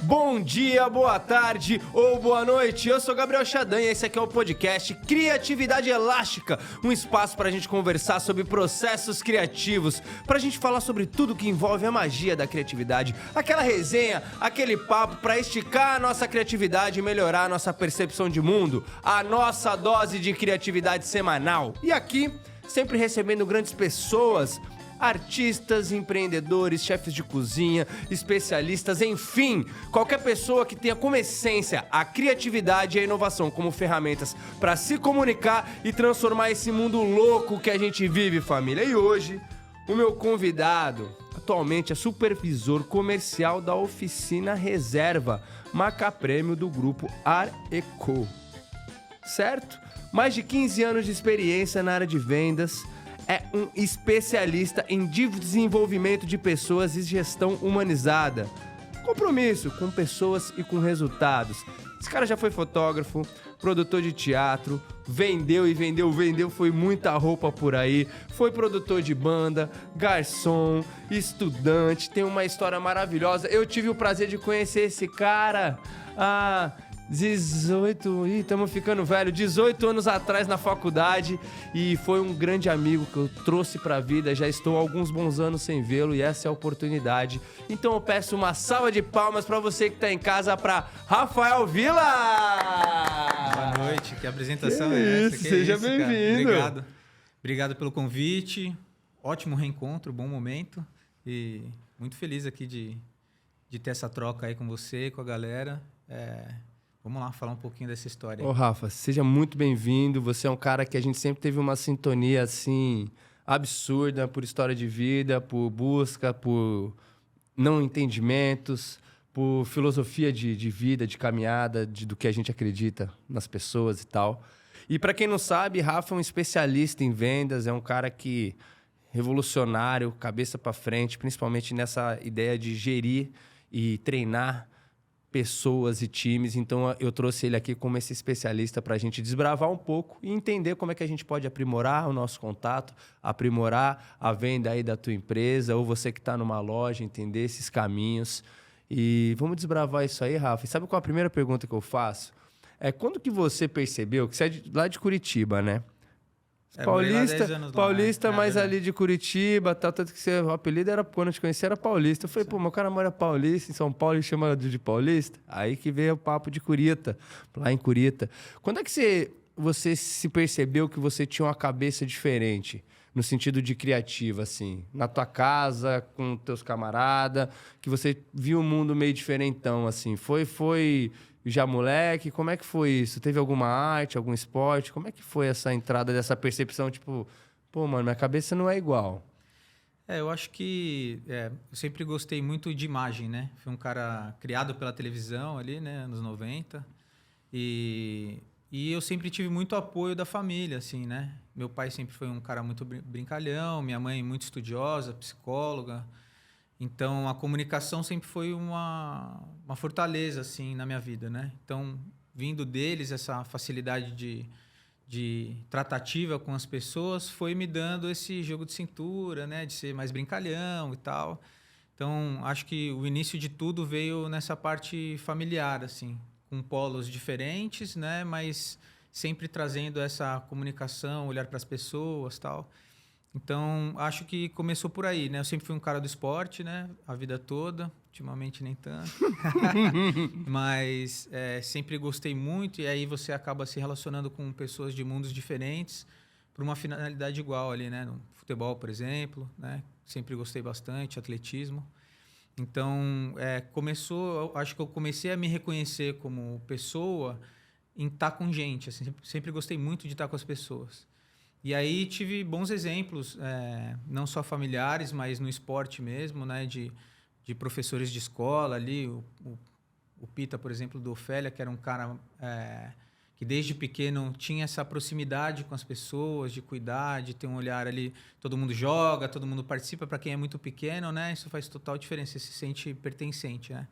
Bom dia, boa tarde ou boa noite. Eu sou Gabriel Chadan e esse aqui é o podcast Criatividade Elástica, um espaço pra gente conversar sobre processos criativos, pra gente falar sobre tudo que envolve a magia da criatividade, aquela resenha, aquele papo pra esticar a nossa criatividade e melhorar a nossa percepção de mundo, a nossa dose de criatividade semanal. E aqui, sempre recebendo grandes pessoas, artistas, empreendedores, chefes de cozinha, especialistas, enfim, qualquer pessoa que tenha como essência a criatividade e a inovação como ferramentas para se comunicar e transformar esse mundo louco que a gente vive, família. E hoje, o meu convidado atualmente é supervisor comercial da Oficina Reserva, Macaprêmio do grupo Areco. Certo? Mais de 15 anos de experiência na área de vendas, é um especialista em desenvolvimento de pessoas e gestão humanizada. Compromisso com pessoas e com resultados. Esse cara já foi fotógrafo, produtor de teatro, vendeu, foi muita roupa por aí, foi produtor de banda, garçom, estudante, tem uma história maravilhosa. Eu tive o prazer de conhecer esse cara 18 anos atrás na faculdade, e foi um grande amigo que eu trouxe pra vida. Já estou há alguns bons anos sem vê-lo e essa é a oportunidade. Então eu peço uma salva de palmas pra você que tá em casa, pra Rafael Villa! Boa noite, que apresentação é essa? Seja bem-vindo. Obrigado pelo convite, ótimo reencontro, bom momento e muito feliz aqui de ter essa troca aí com você, com a galera. Vamos lá falar um pouquinho dessa história. Ô, Rafa, seja muito bem-vindo. Você é um cara que a gente sempre teve uma sintonia, assim, absurda por história de vida, por busca, por não entendimentos, por filosofia de vida, de caminhada, do que a gente acredita nas pessoas e tal. E para quem não sabe, Rafa é um especialista em vendas, é um cara que revolucionário, cabeça para frente, principalmente nessa ideia de gerir e treinar pessoas e times. Então eu trouxe ele aqui como esse especialista para a gente desbravar um pouco e entender como é que a gente pode aprimorar o nosso contato, aprimorar a venda aí da tua empresa, ou você que está numa loja, entender esses caminhos. E vamos desbravar isso aí, Rafa. E sabe qual é a primeira pergunta que eu faço? Quando que você percebeu, que você é lá de Curitiba, né? Paulista, mas ali de Curitiba, tal, tanto que o apelido era, quando eu te conheci, era Paulista. Eu falei, pô, meu cara mora Paulista, em São Paulo, e chama de Paulista. Aí que veio o papo de Curita, lá em Curita. Quando é que você se percebeu que você tinha uma cabeça diferente, no sentido de criativa, assim? Na tua casa, com teus camaradas, que você viu um mundo meio diferentão, assim? Foi já moleque? Como é que foi isso? Teve alguma arte, algum esporte? Como é que foi essa entrada dessa percepção, tipo, pô, mano, minha cabeça não é igual? Eu acho que eu sempre gostei muito de imagem, né? Fui um cara criado pela televisão ali, né, anos 90. E eu sempre tive muito apoio da família, assim, né? Meu pai sempre foi um cara muito brincalhão, minha mãe muito estudiosa, psicóloga. Então, a comunicação sempre foi uma fortaleza, assim, na minha vida, né? Então, vindo deles, essa facilidade de tratativa com as pessoas foi me dando esse jogo de cintura, né? De ser mais brincalhão e tal. Então, acho que o início de tudo veio nessa parte familiar, assim, com polos diferentes, né? Mas sempre trazendo essa comunicação, olhar para as pessoas e tal. Então, acho que começou por aí, né? Eu sempre fui um cara do esporte, né? A vida toda. Ultimamente, nem tanto. Mas sempre gostei muito. E aí você acaba se relacionando com pessoas de mundos diferentes por uma finalidade igual ali, né? No futebol, por exemplo, né? Sempre gostei bastante, atletismo. Então, acho que eu comecei a me reconhecer como pessoa em estar com gente. Assim, sempre gostei muito de estar com as pessoas. E aí tive bons exemplos, não só familiares, mas no esporte mesmo, né? De professores de escola ali. O Pita, por exemplo, do Ofélia, que era um cara que desde pequeno tinha essa proximidade com as pessoas, de cuidar, de ter um olhar ali. Todo mundo joga, todo mundo participa. Para quem é muito pequeno, né? Isso faz total diferença, você se sente pertencente, né?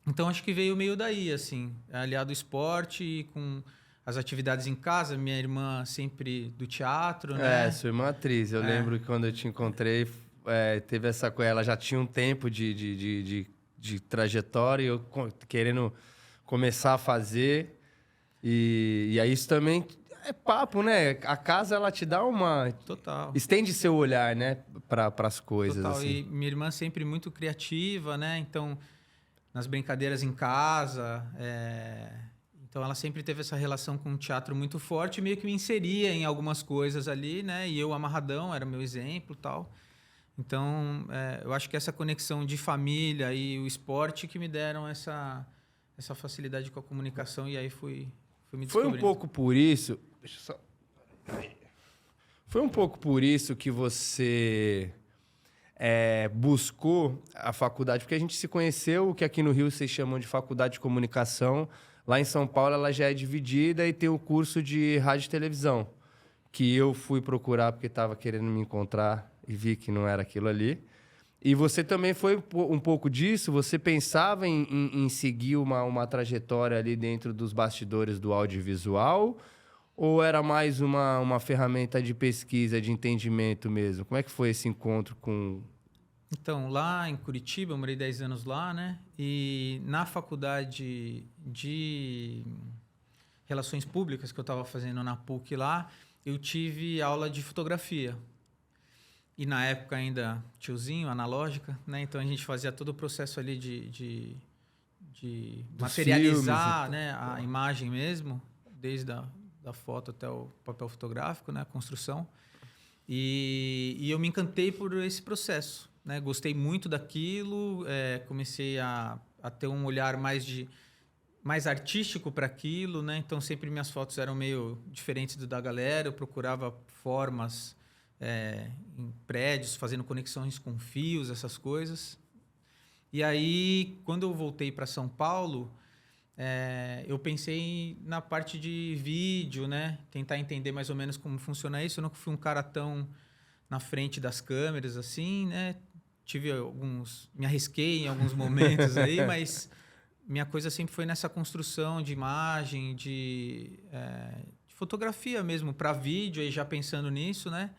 Então, acho que veio meio daí, assim, aliado ao esporte e com as atividades em casa. Minha irmã sempre do teatro, né? Sua irmã é atriz. Eu lembro que quando eu te encontrei, teve essa coisa. Ela já tinha um tempo de de trajetória, eu querendo começar a fazer. E aí isso também é papo, né? A casa, ela te dá uma... Total. Estende seu olhar, né? Para as coisas. Total. Assim. E minha irmã sempre muito criativa, né? Então, nas brincadeiras em casa... Então, ela sempre teve essa relação com o teatro muito forte e meio que me inseria em algumas coisas ali, né? E eu amarradão, era meu exemplo e tal. Então, eu acho que essa conexão de família e o esporte que me deram essa facilidade com a comunicação e aí fui me Foi descobrindo. um pouco por isso... Deixa eu só... Foi um pouco por isso que você buscou a faculdade, porque a gente se conheceu, o que aqui no Rio vocês chamam de faculdade de comunicação. Lá em São Paulo ela já é dividida e tem o curso de rádio e televisão, que eu fui procurar porque estava querendo me encontrar e vi que não era aquilo ali. E você também foi um pouco disso? Você pensava em seguir uma trajetória ali dentro dos bastidores do audiovisual? Ou era mais uma ferramenta de pesquisa, de entendimento mesmo? Como é que foi esse encontro com... Então, lá em Curitiba, eu morei 10 anos lá, né? E na faculdade de Relações Públicas que eu estava fazendo na PUC lá, eu tive aula de fotografia. E na época ainda tiozinho, analógica, né? Então a gente fazia todo o processo ali de materializar, filmes, né? A imagem mesmo, desde da foto até o papel fotográfico, né? A construção. E eu me encantei por esse processo. Né? Gostei muito daquilo, comecei a ter um olhar mais artístico para aquilo, né? Então sempre minhas fotos eram meio diferentes da galera, eu procurava formas em prédios, fazendo conexões com fios, essas coisas. E aí, quando eu voltei para São Paulo, eu pensei na parte de vídeo, né? Tentar entender mais ou menos como funciona isso. Eu nunca fui um cara tão na frente das câmeras assim, né? Me arrisquei em alguns momentos aí, mas minha coisa sempre foi nessa construção de imagem, de fotografia mesmo, para vídeo, aí já pensando nisso, né?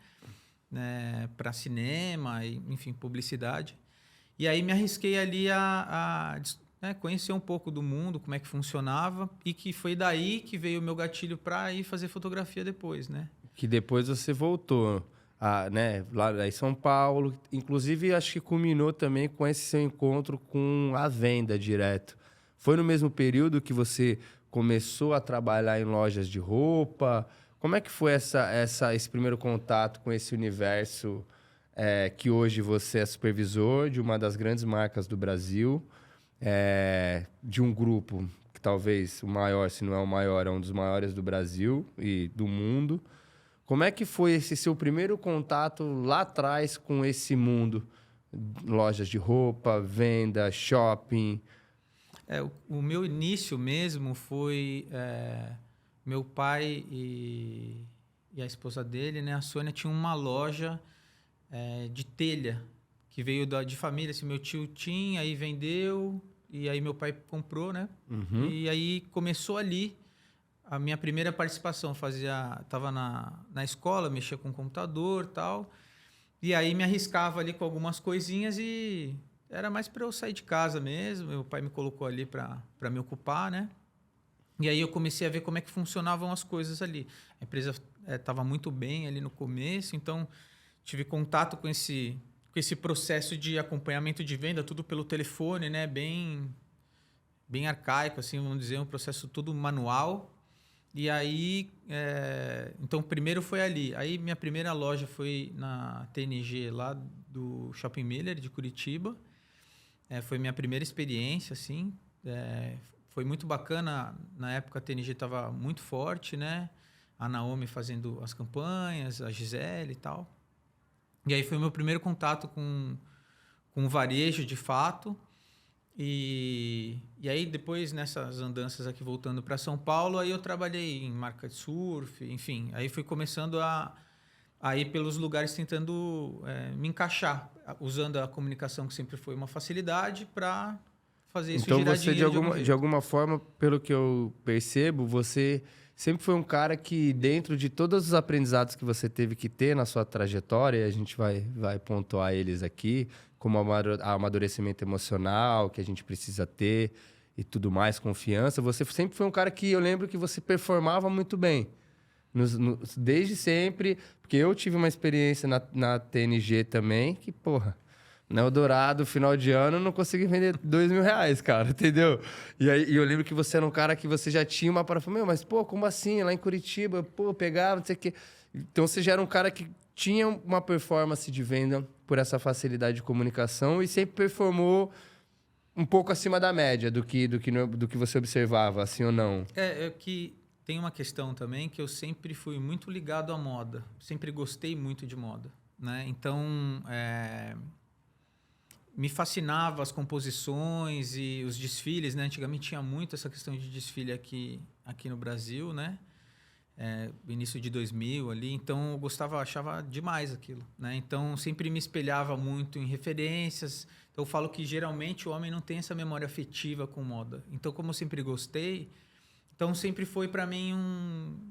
Para cinema, enfim, publicidade. E aí me arrisquei ali a conhecer um pouco do mundo, como é que funcionava, e que foi daí que veio o meu gatilho para ir fazer fotografia depois, né? Que depois você voltou... né, lá em São Paulo, inclusive acho que culminou também com esse seu encontro com a venda direto. Foi no mesmo período que você começou a trabalhar em lojas de roupa? Como é que foi esse primeiro contato com esse universo que hoje você é supervisor de uma das grandes marcas do Brasil, de um grupo que talvez o maior, se não é o maior, é um dos maiores do Brasil e do mundo? Como é que foi esse seu primeiro contato lá atrás com esse mundo? Lojas de roupa, venda, shopping? O meu início mesmo foi... meu pai e a esposa dele, né? A Sônia, tinha uma loja de telha que veio de família. Assim, meu tio tinha, aí vendeu, e aí meu pai comprou, né? Uhum. E aí começou ali. A minha primeira participação estava na escola, mexia com computador e tal. E aí me arriscava ali com algumas coisinhas e era mais para eu sair de casa mesmo. Meu pai me colocou ali para me ocupar, né? E aí eu comecei a ver como é que funcionavam as coisas ali. A empresa estava muito bem ali no começo, então tive contato com esse processo de acompanhamento de venda, tudo pelo telefone, né? Bem arcaico, assim, vamos dizer, um processo todo manual. E aí, então, primeiro foi ali. Aí, minha primeira loja foi na TNG, lá do Shopping Miller, de Curitiba. Foi minha primeira experiência, assim. Foi muito bacana. Na época, a TNG estava muito forte, né? A Naomi fazendo as campanhas, a Gisele e tal. E aí, foi o meu primeiro contato com o varejo, de fato. E aí, depois, nessas andanças aqui, voltando para São Paulo, aí eu trabalhei em marca de surf, enfim. Aí fui começando a ir pelos lugares tentando me encaixar, usando a comunicação, que sempre foi uma facilidade, para fazer isso então girar você, dinheiro de alguma forma, pelo que eu percebo, você sempre foi um cara que, dentro de todos os aprendizados que você teve que ter na sua trajetória, a gente vai pontuar eles aqui, como amadurecimento emocional que a gente precisa ter e tudo mais, confiança. Você sempre foi um cara que eu lembro que você performava muito bem. Desde sempre, porque eu tive uma experiência na TNG também, que, porra, na Eldorado, final de ano, eu não consegui vender R$2.000, cara, entendeu? E eu lembro que você era um cara que você já tinha uma para falar, mas, pô, como assim? Lá em Curitiba, pô, pegava, não sei o quê. Então, você já era um cara que tinha uma performance de venda por essa facilidade de comunicação e sempre performou um pouco acima da média do que você observava, assim ou não? É que tem uma questão também que eu sempre fui muito ligado à moda. Sempre gostei muito de moda, né? Então, me fascinava as composições e os desfiles, né? Antigamente tinha muito essa questão de desfile aqui no Brasil, né? Início de 2000 ali, então eu gostava, achava demais aquilo, né? Então sempre me espelhava muito em referências. Então eu falo que geralmente o homem não tem essa memória afetiva com moda. Então, como eu sempre gostei, então sempre foi para mim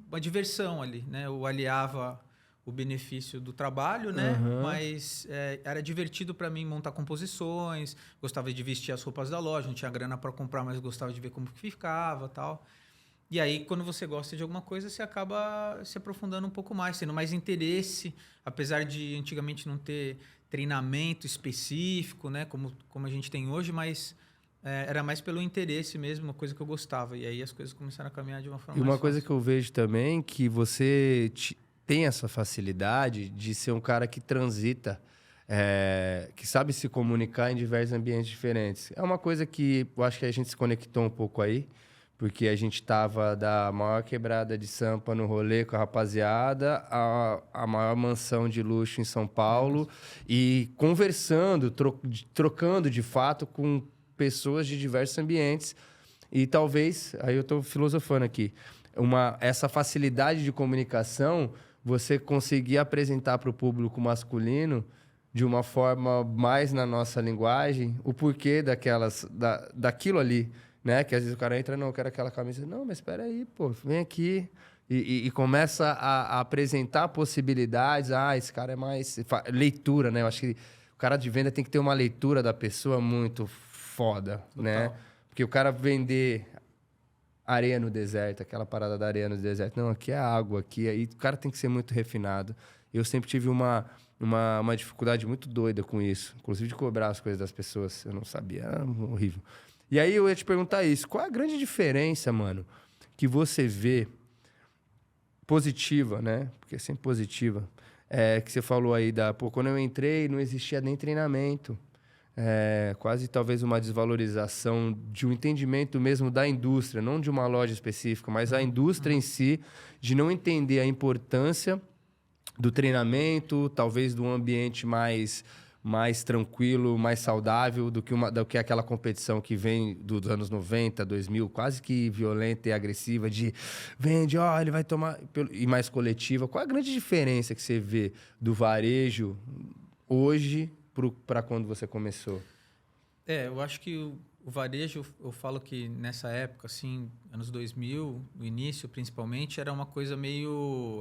uma diversão ali, né? Eu aliava o benefício do trabalho, né? Uhum. Mas era divertido para mim montar composições, gostava de vestir as roupas da loja, não tinha grana para comprar, mas gostava de ver como que ficava, tal. E aí, quando você gosta de alguma coisa, você acaba se aprofundando um pouco mais, tendo mais interesse, apesar de antigamente não ter treinamento específico, né? Como a gente tem hoje, mas era mais pelo interesse mesmo, uma coisa que eu gostava. E aí as coisas começaram a caminhar de uma forma E mais uma coisa fácil. que eu vejo também, que você tem essa facilidade de ser um cara que transita, que sabe se comunicar em diversos ambientes diferentes. É uma coisa que eu acho que a gente se conectou um pouco aí, porque a gente tava da maior quebrada de Sampa no rolê com a rapaziada, a maior mansão de luxo em São Paulo, e conversando, trocando de fato com pessoas de diversos ambientes. E talvez, aí eu estou filosofando aqui, essa facilidade de comunicação, você conseguir apresentar para o público masculino de uma forma mais na nossa linguagem o porquê daquilo ali, né? Que às vezes o cara entra, não, eu quero aquela camisa. Não, mas espera aí, pô, vem aqui. E começa a apresentar possibilidades. Esse cara é mais... Leitura, né? Eu acho que o cara de venda tem que ter uma leitura da pessoa muito foda, Total. né? Porque o cara vender areia no deserto, aquela parada da areia no deserto. Não, aqui é água, aqui... Aí o cara tem que ser muito refinado. Eu sempre tive uma dificuldade muito doida com isso. Inclusive de cobrar as coisas das pessoas. Eu não sabia, era horrível. E aí eu ia te perguntar isso. Qual é a grande diferença, mano, que você vê positiva, né? Porque é sempre positiva. Que você falou aí quando eu entrei, não existia nem treinamento. Quase talvez uma desvalorização de um entendimento mesmo da indústria, não de uma loja específica, mas a indústria em si, de não entender a importância do treinamento, talvez de um ambiente mais tranquilo, mais saudável do que aquela competição que vem dos anos 90, 2000, quase que violenta e agressiva, de vende, ele vai tomar... E mais coletiva. Qual a grande diferença que você vê do varejo hoje para quando você começou? Eu acho que o varejo, eu falo que nessa época, assim, anos 2000, no início principalmente, era uma coisa meio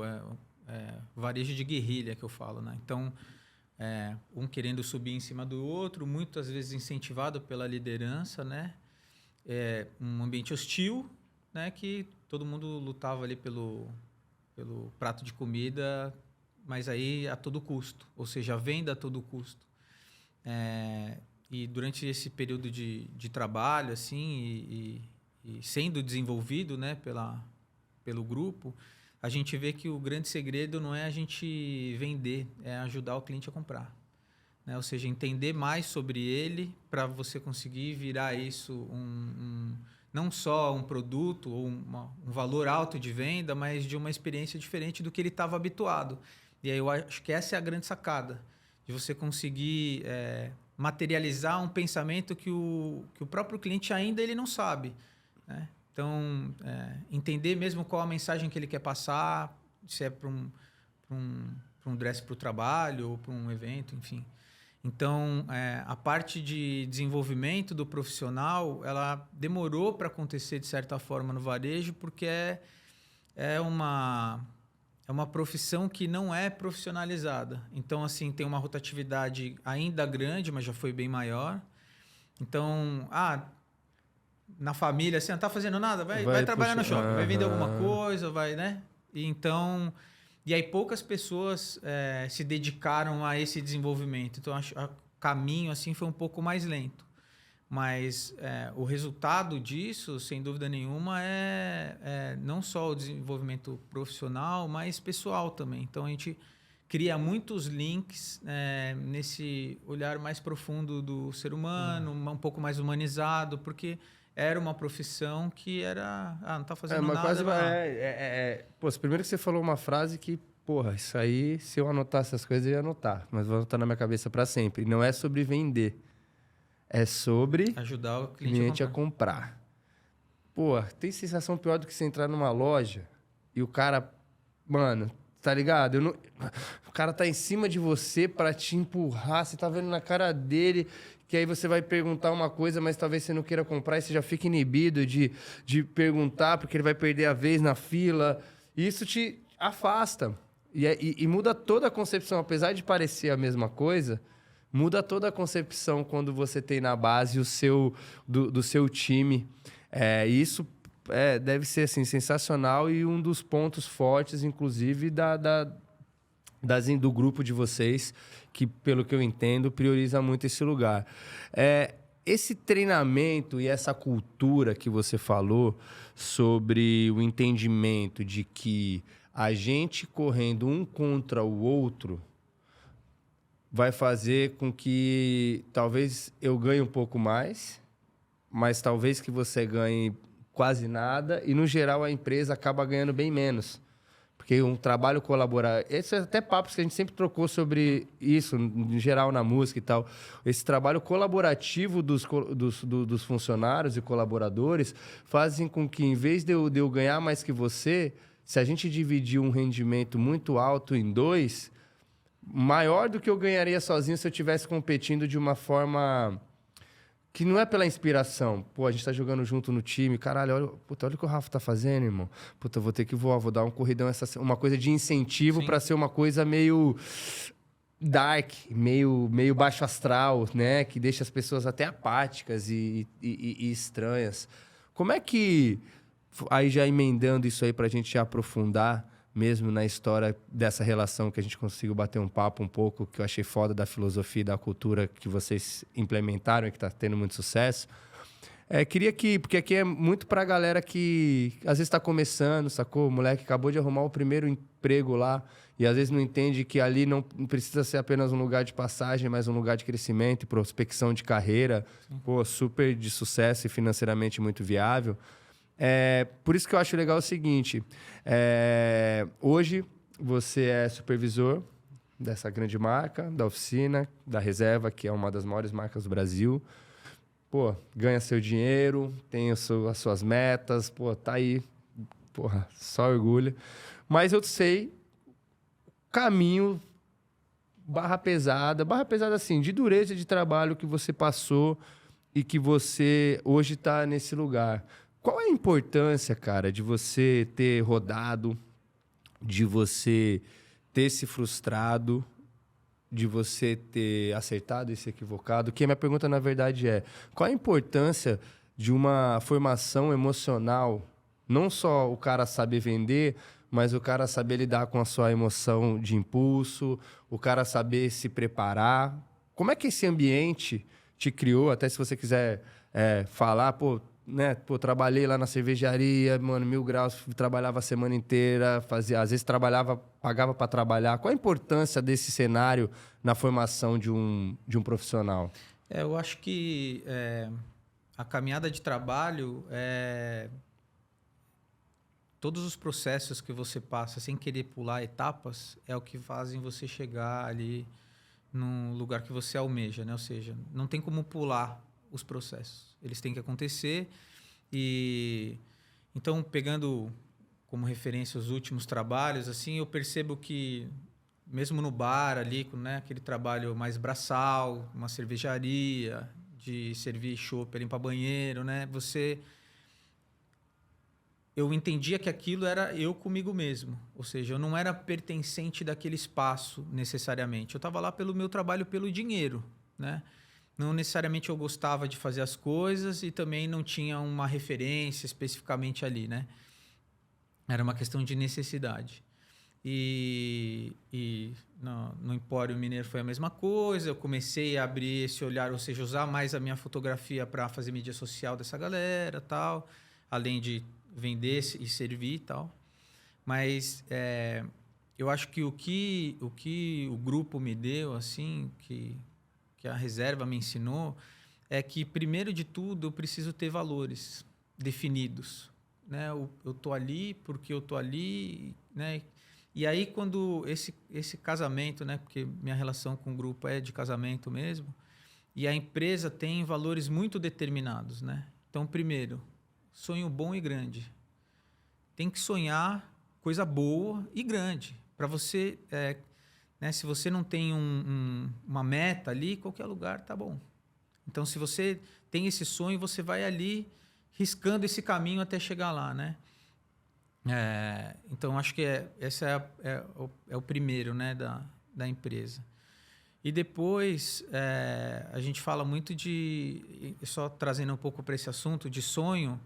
varejo de guerrilha que eu falo, né? Então, um querendo subir em cima do outro, muitas vezes incentivado pela liderança, né? Um ambiente hostil, né? Que todo mundo lutava ali pelo prato de comida, mas aí a todo custo, ou seja, a venda a todo custo. E durante esse período de trabalho, assim, e sendo desenvolvido, né, pelo grupo, a gente vê que o grande segredo não é a gente vender, é ajudar o cliente a comprar, né? Ou seja, entender mais sobre ele para você conseguir virar isso não só um produto ou um valor alto de venda, mas de uma experiência diferente do que ele estava habituado. E aí eu acho que essa é a grande sacada, de você conseguir materializar um pensamento que o próprio cliente ainda ele não sabe, né? Então, entender mesmo qual a mensagem que ele quer passar, se é para um dress para o trabalho ou para um evento, enfim. Então, a parte de desenvolvimento do profissional, ela demorou para acontecer de certa forma no varejo, porque é uma profissão que não é profissionalizada. Então, assim, tem uma rotatividade ainda grande, mas já foi bem maior. Então, na família, assim, não tá fazendo nada? Vai trabalhar no shopping, vai vender alguma coisa, vai, né? E aí poucas pessoas se dedicaram a esse desenvolvimento. Então, acho que o caminho, assim, foi um pouco mais lento. Mas o resultado disso, sem dúvida nenhuma, é não só o desenvolvimento profissional, mas pessoal também. Então, a gente cria muitos links nesse olhar mais profundo do ser humano, um pouco mais humanizado, porque era uma profissão que era... não está fazendo nada. Quase, Pô, primeiro que você falou uma frase que, porra, isso aí, se eu anotasse essas coisas, eu ia anotar. Mas vou anotar na minha cabeça para sempre. Não é sobre vender. É sobre ajudar o cliente a comprar. Pô, tem sensação pior do que você entrar numa loja e o cara... Mano, tá ligado? O cara tá em cima de você pra te empurrar. Você tá vendo na cara dele que aí você vai perguntar uma coisa, mas talvez você não queira comprar e você já fica inibido de perguntar porque ele vai perder a vez na fila. E isso te afasta. E muda toda a concepção. Apesar de parecer a mesma coisa... Muda toda a concepção quando você tem na base do seu time. Isso deve ser assim, sensacional e um dos pontos fortes, inclusive, do grupo de vocês, que, pelo que eu entendo, prioriza muito esse lugar. Esse treinamento e essa cultura que você falou sobre o entendimento de que a gente correndo um contra o outro... vai fazer com que talvez eu ganhe um pouco mais, mas talvez que você ganhe quase nada e, no geral, a empresa acaba ganhando bem menos. Porque um trabalho colaborativo... Esse é até papos que a gente sempre trocou sobre isso, em geral, na música e tal. Esse trabalho colaborativo dos funcionários e colaboradores fazem com que, em vez de eu ganhar mais que você, se a gente dividir um rendimento muito alto em 2... maior do que eu ganharia sozinho se eu estivesse competindo de uma forma que não é pela inspiração. Pô, a gente tá jogando junto no time. Caralho, olha o que o Rafa tá fazendo, irmão. Puta, vou ter que voar, vou dar um corridão. Uma coisa de incentivo para ser uma coisa meio dark, meio baixo astral, né? Que deixa as pessoas até apáticas e estranhas. Como é que... Aí já emendando isso aí pra gente já aprofundar... mesmo na história dessa relação que a gente conseguiu bater um papo um pouco, que eu achei foda da filosofia e da cultura que vocês implementaram e que está tendo muito sucesso. Queria porque aqui é muito pra galera que às vezes está começando, sacou? O moleque acabou de arrumar o primeiro emprego lá e às vezes não entende que ali não precisa ser apenas um lugar de passagem, mas um lugar de crescimento e prospecção de carreira. Pô, super de sucesso e financeiramente muito viável. Por isso que eu acho legal o seguinte, hoje você é supervisor dessa grande marca, da oficina, da Reserva, que é uma das maiores marcas do Brasil. Pô, ganha seu dinheiro, tem as suas metas, pô, tá aí, porra, só orgulho. Mas eu sei caminho barra pesada assim, de dureza de trabalho que você passou e que você hoje está nesse lugar. Qual é a importância, cara, de você ter rodado, de você ter se frustrado, de você ter acertado e se equivocado? Que a minha pergunta, na verdade, qual a importância de uma formação emocional? Não só o cara saber vender, mas o cara saber lidar com a sua emoção de impulso, o cara saber se preparar. Como é que esse ambiente te criou? Até se você quiser falar, né? Trabalhei lá na cervejaria, mano, 1000 graus, trabalhava a semana inteira, às vezes pagava para trabalhar. Qual a importância desse cenário na formação de um profissional? Eu acho que a caminhada de trabalho todos os processos que você passa sem querer pular etapas é o que fazem você chegar ali no lugar que você almeja, né? Ou seja, não tem como pular os processos. Eles têm que acontecer então, pegando como referência os últimos trabalhos, assim, eu percebo que mesmo no bar ali, né, aquele trabalho mais braçal, uma cervejaria, de servir chopp, limpar banheiro, né, eu entendia que aquilo era eu comigo mesmo. Ou seja, eu não era pertencente daquele espaço necessariamente. Eu estava lá pelo meu trabalho, pelo dinheiro, né? Não necessariamente eu gostava de fazer as coisas e também não tinha uma referência especificamente ali, né? Era uma questão de necessidade. E no Empório Mineiro foi a mesma coisa. Eu comecei a abrir esse olhar, ou seja, usar mais a minha fotografia para fazer mídia social dessa galera, tal, além de vender e servir e tal. Mas eu acho que o que o grupo me deu, assim, que a reserva me ensinou, é que, primeiro de tudo, eu preciso ter valores definidos, né? Eu tô ali porque eu tô ali, né? E aí, quando esse casamento, né? Porque minha relação com o grupo é de casamento mesmo, e a empresa tem valores muito determinados, né? Então, primeiro, sonho bom e grande. Tem que sonhar coisa boa e grande. Para você, né, se você não tem uma meta ali, qualquer lugar tá bom. Então, se você tem esse sonho, você vai ali riscando esse caminho até chegar lá, né? Então, acho que esse é o primeiro, né, da empresa. E depois, a gente fala muito só trazendo um pouco para esse assunto de sonho,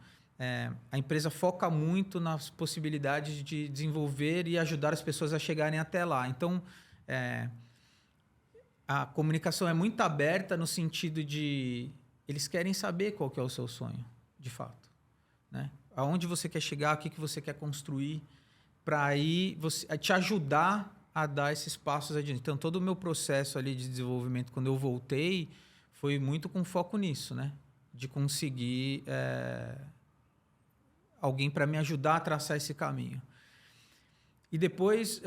a empresa foca muito nas possibilidades de desenvolver e ajudar as pessoas a chegarem até lá. Então, a comunicação é muito aberta no sentido de eles querem saber qual que é o seu sonho, de fato, né? Aonde você quer chegar, o que você quer construir, para aí te ajudar a dar esses passos adiante. Então, todo o meu processo ali de desenvolvimento, quando eu voltei, foi muito com foco nisso, né? De conseguir alguém para me ajudar a traçar esse caminho. E depois,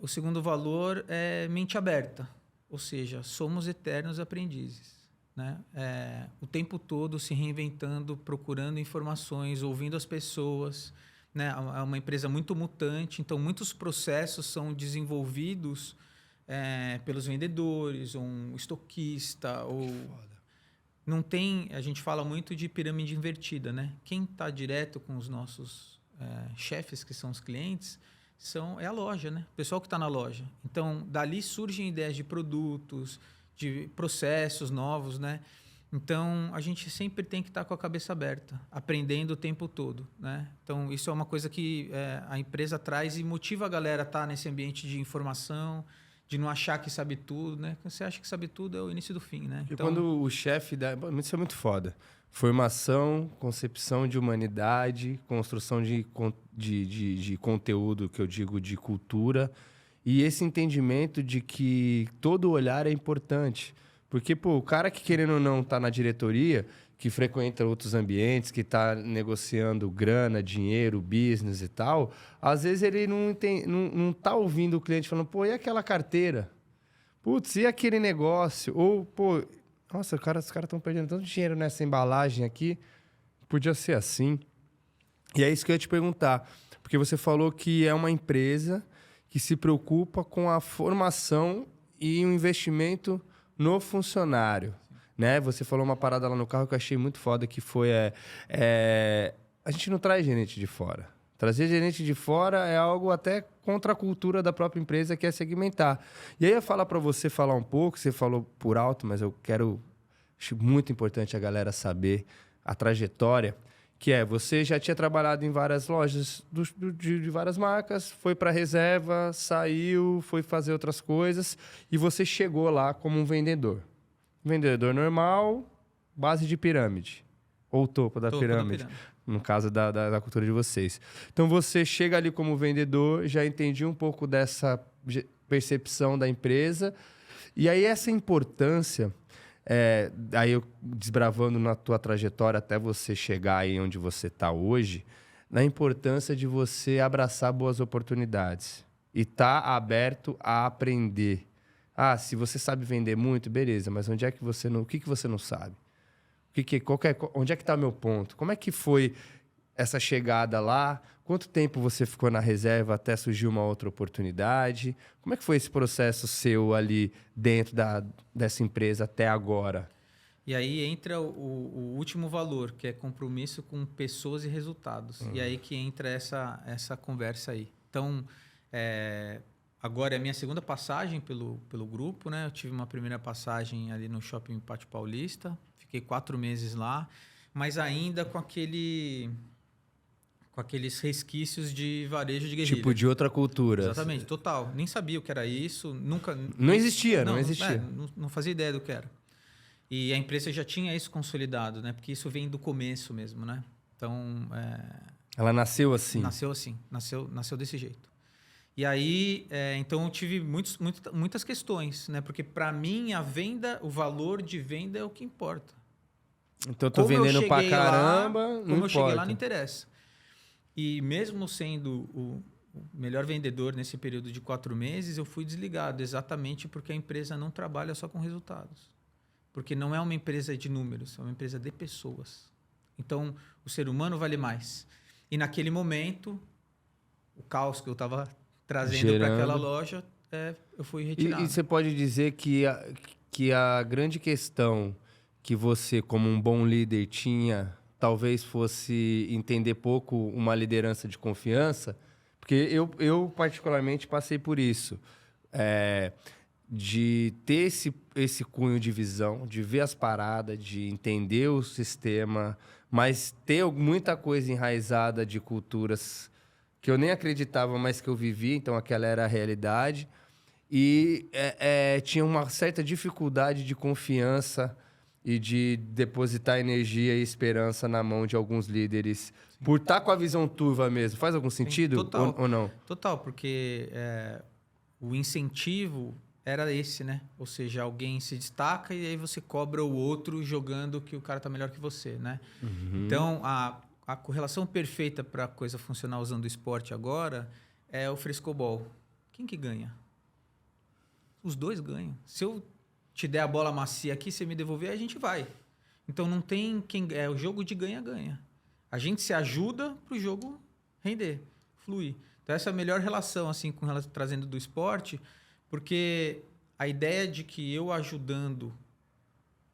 o segundo valor é mente aberta. Ou seja, somos eternos aprendizes, né? O tempo todo se reinventando, procurando informações, ouvindo as pessoas, né? É uma empresa muito mutante, então muitos processos são desenvolvidos pelos vendedores, um estoquista, ou não tem. A gente fala muito de pirâmide invertida, né? Quem está direto com os nossos chefes, que são os clientes, é a loja, né? O pessoal que está na loja. Então, dali surgem ideias de produtos, de processos novos, né? Então, a gente sempre tem que estar com a cabeça aberta, aprendendo o tempo todo, né? Então, isso é uma coisa que a empresa traz e motiva a galera a estar nesse ambiente de informação, de não achar que sabe tudo, né? Quando você acha que sabe tudo, é o início do fim, né? E quando o chefe dá... Isso é muito foda. Formação, concepção de humanidade, construção de conteúdo, que eu digo de cultura, e esse entendimento de que todo olhar é importante. Porque, pô, o cara que, querendo ou não, tá na diretoria, que frequenta outros ambientes, que tá negociando grana, dinheiro, business e tal, às vezes ele não tá ouvindo o cliente falando, pô, e aquela carteira? Putz, e aquele negócio? Ou, pô, nossa, os caras estão perdendo tanto dinheiro nessa embalagem aqui, podia ser assim. E é isso que eu ia te perguntar, porque você falou que é uma empresa que se preocupa com a formação e o investimento no funcionário, né? Você falou uma parada lá no carro que eu achei muito foda, que foi a gente não traz gerente de fora. Trazer gerente de fora é algo até contra a cultura da própria empresa, que é segmentar. E aí eu ia falar para você falar um pouco, você falou por alto, mas acho muito importante a galera saber a trajetória, que você já tinha trabalhado em várias lojas de várias marcas, foi para a reserva, saiu, foi fazer outras coisas, e você chegou lá como um vendedor. Vendedor normal, base de pirâmide, ou topo da pirâmide. No caso da cultura de vocês. Então, você chega ali como vendedor, já entendi um pouco dessa percepção da empresa. E aí, essa importância, aí eu desbravando na tua trajetória até você chegar aí onde você está hoje, na importância de você abraçar boas oportunidades e estar aberto a aprender. Se você sabe vender muito, beleza, mas onde é que você não... O que você não sabe? Onde é que está o meu ponto? Como é que foi essa chegada lá? Quanto tempo você ficou na reserva até surgir uma outra oportunidade? Como é que foi esse processo seu ali dentro dessa empresa até agora? E aí entra o último valor, que é compromisso com pessoas e resultados. E aí que entra essa conversa aí. Então, agora é a minha segunda passagem pelo grupo, né? Eu tive uma primeira passagem ali no Shopping Pátio Paulista, fiquei 4 meses lá, mas ainda com aqueles resquícios de varejo de guerrilha. Tipo, de outra cultura. Exatamente, total. Nem sabia o que era isso, nunca... Não existia. Não fazia ideia do que era. E a empresa já tinha isso consolidado, né? Porque isso vem do começo mesmo, né? Então... Ela nasceu assim. Nasceu assim, nasceu desse jeito. E aí, então eu tive muitas questões, né? Porque para mim a venda, o valor de venda é o que importa. Então eu tô vendendo pra caramba, lá, não como eu cheguei importa. lá, não interessa. E mesmo sendo o melhor vendedor nesse período de 4 meses, eu fui desligado exatamente porque a empresa não trabalha só com resultados. Porque não é uma empresa de números, é uma empresa de pessoas. Então, o ser humano vale mais. E naquele momento, o caos que eu estava trazendo para aquela loja, eu fui retirado. E você pode dizer que a grande questão que você, como um bom líder, tinha, talvez fosse entender pouco uma liderança de confiança? Porque eu particularmente, passei por isso. De ter esse cunho de visão, de ver as paradas, de entender o sistema, mas ter muita coisa enraizada de culturas que eu nem acreditava, mas que eu vivi, então aquela era a realidade. E tinha uma certa dificuldade de confiança e de depositar energia e esperança na mão de alguns líderes. Sim. Por estar com a visão turva mesmo. Faz algum sentido? Sim, total, ou não? Total, porque o incentivo era esse, né? Ou seja, alguém se destaca e aí você cobra o outro jogando que o cara tá melhor que você, né? Uhum. Então, a correlação perfeita para a coisa funcionar usando o esporte agora é o frescobol. Quem que ganha? Os dois ganham. Se eu te der a bola macia aqui, você me devolver, a gente vai. Então não tem quem... É o jogo de ganha-ganha. A gente se ajuda para o jogo render, fluir. Então essa é a melhor relação, assim, trazendo do esporte, porque a ideia de que eu ajudando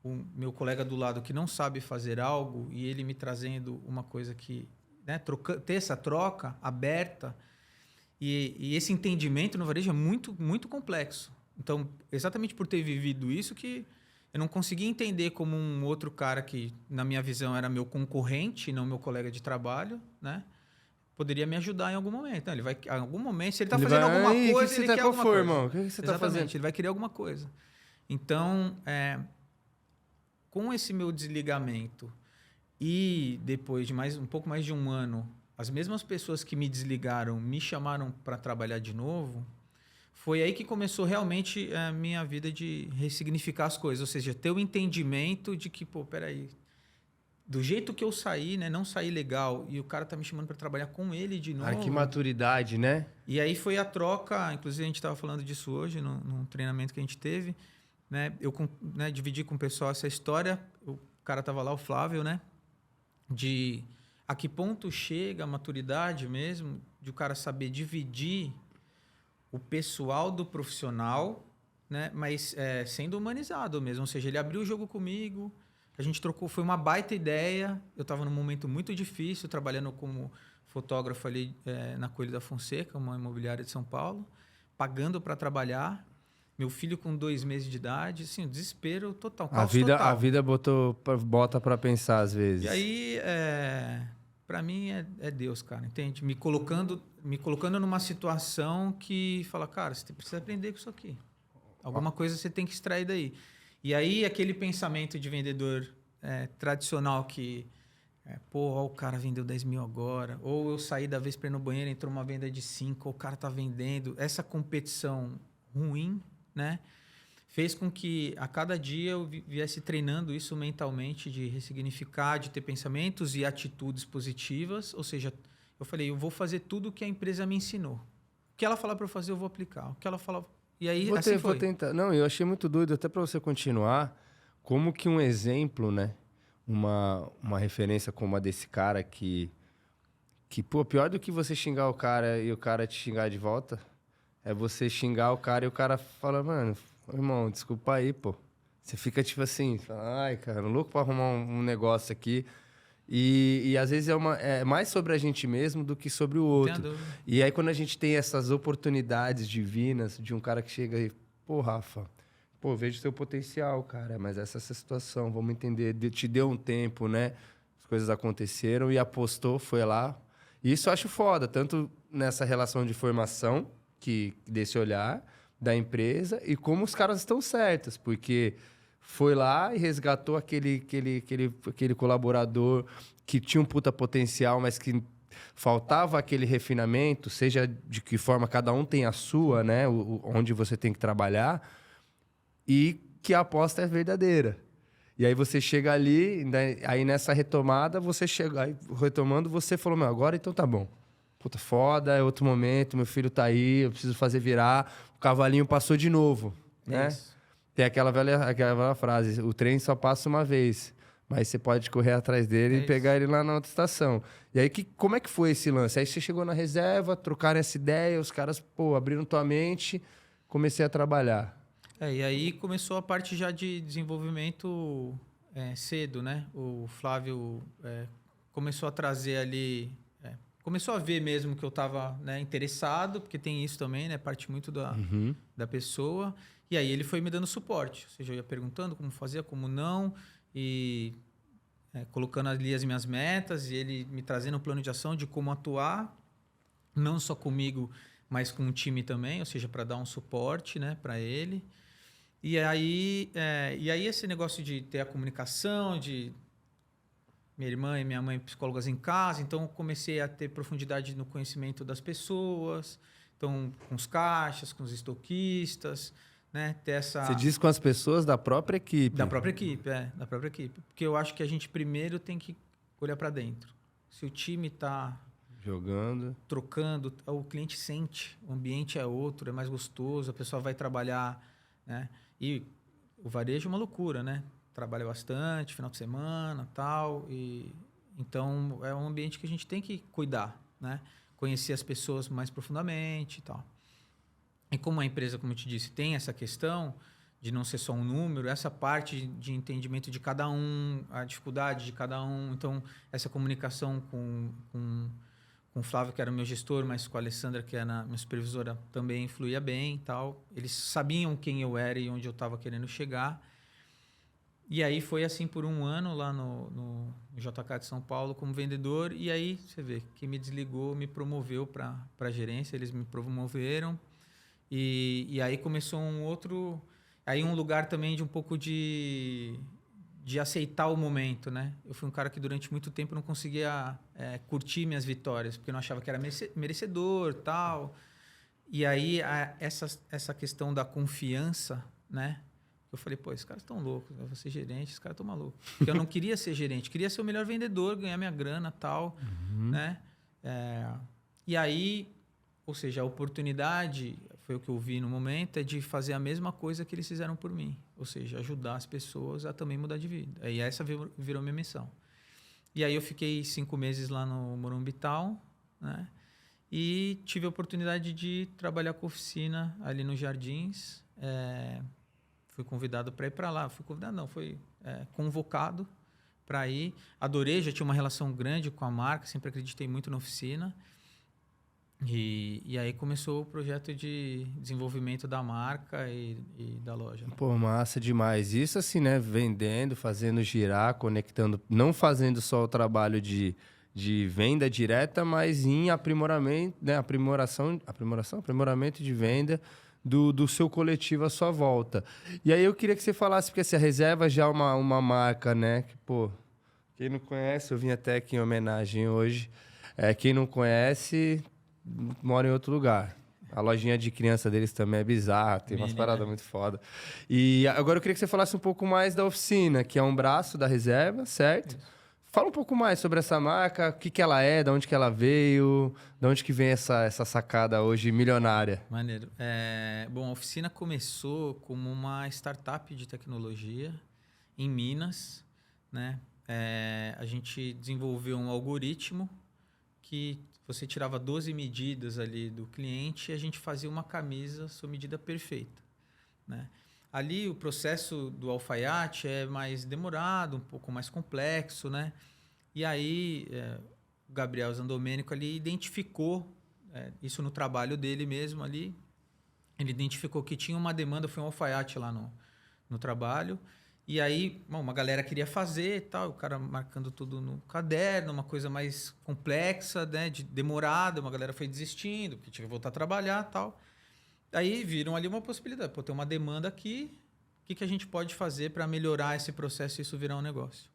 o meu colega do lado que não sabe fazer algo e ele me trazendo uma coisa que... Né, ter essa troca aberta e esse entendimento no varejo é muito, muito complexo. Então, exatamente por ter vivido isso que eu não conseguia entender como um outro cara que, na minha visão, era meu concorrente, não meu colega de trabalho, né? Poderia me ajudar em algum momento. Não, ele vai, em algum momento, se ele está fazendo alguma coisa, ele quer alguma coisa. Irmão? O que você está fazendo? Ele vai querer alguma coisa. Então, com esse meu desligamento e depois de um pouco mais de um ano, as mesmas pessoas que me desligaram me chamaram para trabalhar de novo. Foi aí que começou realmente a minha vida de ressignificar as coisas. Ou seja, ter o entendimento de que, pô, peraí, do jeito que eu saí, né, não saí legal, e o cara tá me chamando para trabalhar com ele de novo. Ah, que maturidade, né? E aí foi a troca, inclusive a gente estava falando disso hoje, num treinamento que a gente teve, né? Eu dividi com o pessoal essa história, o cara tava lá, o Flávio, né? De a que ponto chega a maturidade mesmo, de o cara saber dividir o pessoal do profissional, né? Mas sendo humanizado mesmo. Ou seja, ele abriu o jogo comigo, a gente trocou, foi uma baita ideia. Eu estava num momento muito difícil, trabalhando como fotógrafo ali na Coelho da Fonseca, uma imobiliária de São Paulo, pagando para trabalhar. Meu filho com 2 meses de idade, assim, desespero total, caos total. A vida bota para pensar às vezes. E aí, para mim, é Deus, cara, entende? Me colocando numa situação que fala, cara, você precisa aprender com isso aqui. Alguma coisa você tem que extrair daí. E aí, aquele pensamento de vendedor tradicional que, o cara vendeu 10 mil agora, ou eu saí da vez para ir no banheiro, entrou uma venda de 5, ou o cara tá vendendo. Essa competição ruim, né? Fez com que a cada dia eu viesse treinando isso mentalmente, de ressignificar, de ter pensamentos e atitudes positivas. Ou seja, eu falei, eu vou fazer tudo o que a empresa me ensinou. O que ela falar para eu fazer, eu vou aplicar. O que ela falar... E aí, vou tentar. Não, eu achei muito doido, até para você continuar, como que um exemplo, né? Uma referência como a desse cara que, pô, pior do que você xingar o cara e o cara te xingar de volta, é você xingar o cara e o cara fala, mano... Irmão, desculpa aí, pô. Você fica tipo assim, fala, ai, cara, louco pra arrumar um negócio aqui. E às vezes é mais sobre a gente mesmo do que sobre o outro. E aí, quando a gente tem essas oportunidades divinas de um cara que chega e, pô, Rafa, pô, vejo seu potencial, cara, mas essa situação, vamos entender, te deu um tempo, né? As coisas aconteceram e apostou, foi lá. E isso eu acho foda, tanto nessa relação de formação, desse olhar da empresa, e como os caras estão certos, porque foi lá e resgatou aquele colaborador que tinha um puta potencial, mas que faltava aquele refinamento, seja de que forma cada um tem a sua, né? Onde você tem que trabalhar, e que a aposta é verdadeira. E aí você chega ali, né? Aí nessa retomada, você chega, aí retomando, você falou, meu, agora então tá bom. Puta, foda, é outro momento, meu filho tá aí, eu preciso fazer virar, o cavalinho passou de novo, né? Isso. Tem aquela velha frase, o trem só passa uma vez, mas você pode correr atrás dele e pegar ele lá na outra estação. E aí, como é que foi esse lance? Aí você chegou na reserva, trocaram essa ideia, os caras, pô, abriram tua mente, comecei a trabalhar. E aí começou a parte já de desenvolvimento cedo, né? O Flávio começou a trazer ali... começou a ver mesmo que eu estava, né, interessado, porque tem isso também, né? Parte muito da pessoa. E aí ele foi me dando suporte. Ou seja, eu ia perguntando como fazia, como não, e colocando ali as minhas metas, e ele me trazendo um plano de ação de como atuar, não só comigo, mas com o time também, ou seja, para dar um suporte, né, para ele. E aí esse negócio de ter a comunicação, de minha irmã e minha mãe psicólogas em casa, então eu comecei a ter profundidade no conhecimento das pessoas, então com os caixas, com os estoquistas, né, ter essa... Você diz com as pessoas da própria equipe. Da própria equipe, da própria equipe. Porque eu acho que a gente primeiro tem que olhar para dentro. Se o time está jogando, trocando, o cliente sente, o ambiente é outro, é mais gostoso, a pessoa vai trabalhar, né? E o varejo é uma loucura, né? Trabalha bastante, final de semana, tal, e então é um ambiente que a gente tem que cuidar, né? Conhecer as pessoas mais profundamente e tal. E como a empresa, como eu te disse, tem essa questão de não ser só um número, essa parte de entendimento de cada um, a dificuldade de cada um, então essa comunicação com o Flávio, que era o meu gestor, mas com a Alessandra, que era a minha supervisora, também fluía bem e tal. Eles sabiam quem eu era e onde eu estava querendo chegar. E aí foi assim por um ano lá no JK de São Paulo como vendedor. E aí, você vê, quem me desligou me promoveu para a gerência, eles me promoveram. E aí começou um outro... Aí um lugar também de um pouco de aceitar o momento, né? Eu fui um cara que durante muito tempo não conseguia curtir minhas vitórias, porque eu não achava que era merecedor, tal. E aí essa questão da confiança, né? Eu falei, pô, esses caras estão loucos, eu vou ser gerente, esses caras estão malucos. Porque eu não queria ser gerente, queria ser o melhor vendedor, ganhar minha grana, tal, né? E aí, ou seja, a oportunidade, foi o que eu vi no momento, é de fazer a mesma coisa que eles fizeram por mim. Ou seja, ajudar as pessoas a também mudar de vida. E essa virou minha missão. E aí eu fiquei 5 meses lá no Morumbi Town, né? E tive a oportunidade de trabalhar com oficina ali nos Jardins. Fui convidado para ir para lá. Fui convocado para ir. Adorei, já tinha uma relação grande com a marca, sempre acreditei muito na oficina. E aí começou o projeto de desenvolvimento da marca e da loja. Pô, massa demais. Isso assim, né? Vendendo, fazendo girar, conectando, não fazendo só o trabalho de venda direta, mas em aprimoramento, né? Aprimoramento de venda do seu coletivo à sua volta. E aí eu queria que você falasse, porque assim, a Reserva já é uma marca, né? Que, pô, quem não conhece, eu vim até aqui em homenagem hoje. Quem não conhece, mora em outro lugar. A lojinha de criança deles também é bizarra, tem umas paradas muito foda. E agora eu queria que você falasse um pouco mais da oficina, que é um braço da Reserva, certo? Isso. Fala um pouco mais sobre essa marca, o que ela é, de onde que ela veio, de onde que vem essa sacada hoje milionária. Maneiro. Bom, a oficina começou como uma startup de tecnologia em Minas, né? A gente desenvolveu um algoritmo que você tirava 12 medidas ali do cliente e a gente fazia uma camisa sob medida perfeita, né? ali o processo do alfaiate é mais demorado, um pouco mais complexo, né? E aí o Gabriel Zandomênico ali identificou isso no trabalho dele mesmo ali. Ele identificou que tinha uma demanda, foi um alfaiate lá no trabalho. E aí, uma galera queria fazer e tal, o cara marcando tudo no caderno, uma coisa mais complexa, né, demorada, uma galera foi desistindo, porque tinha que voltar a trabalhar e tal. Aí viram ali uma possibilidade, pô, tem uma demanda aqui, o que a gente pode fazer para melhorar esse processo e isso virar um negócio?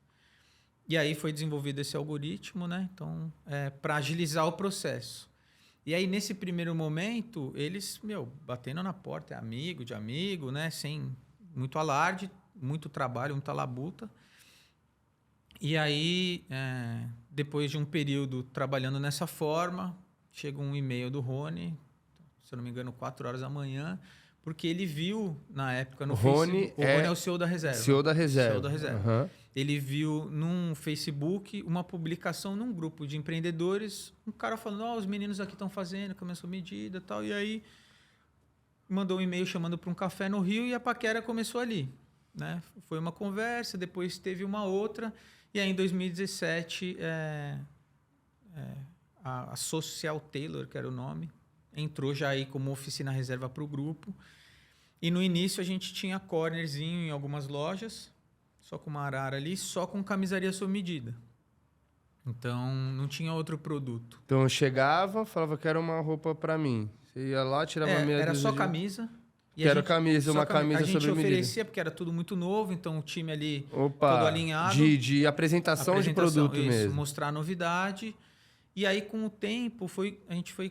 E aí foi desenvolvido esse algoritmo, né, então, para agilizar o processo. E aí, nesse primeiro momento, eles, batendo na porta, amigo de amigo, né, sem muito alarde, muito trabalho, muita labuta. E aí, depois de um período trabalhando nessa forma, chega um e-mail do Rony, se eu não me engano, 4 horas da manhã, porque ele viu, na época, no Facebook... O Rony é o CEO da Reserva. CEO da Reserva. CEO da Reserva. Uhum. Ele viu num Facebook uma publicação num grupo de empreendedores, um cara falando, os meninos aqui estão fazendo, começou medida e tal. E aí, mandou um e-mail chamando para um café no Rio e a paquera começou ali. Né? Foi uma conversa, depois teve uma outra, e aí em 2017 a Social Tailor, que era o nome, entrou já aí como oficina reserva para o grupo. E no início a gente tinha cornerzinho em algumas lojas, só com uma arara ali, só com camisaria sob medida. Então não tinha outro produto. Então eu chegava, falava que era uma roupa para mim. Você ia lá, tirava a meia era só camisa. Quero camisa, uma camisa sobre medida. A gente oferecia medida. Porque era tudo muito novo, então o time ali Opa, todo alinhado. De apresentação de produto isso, mesmo. Mostrar a novidade. E aí, com o tempo, a gente foi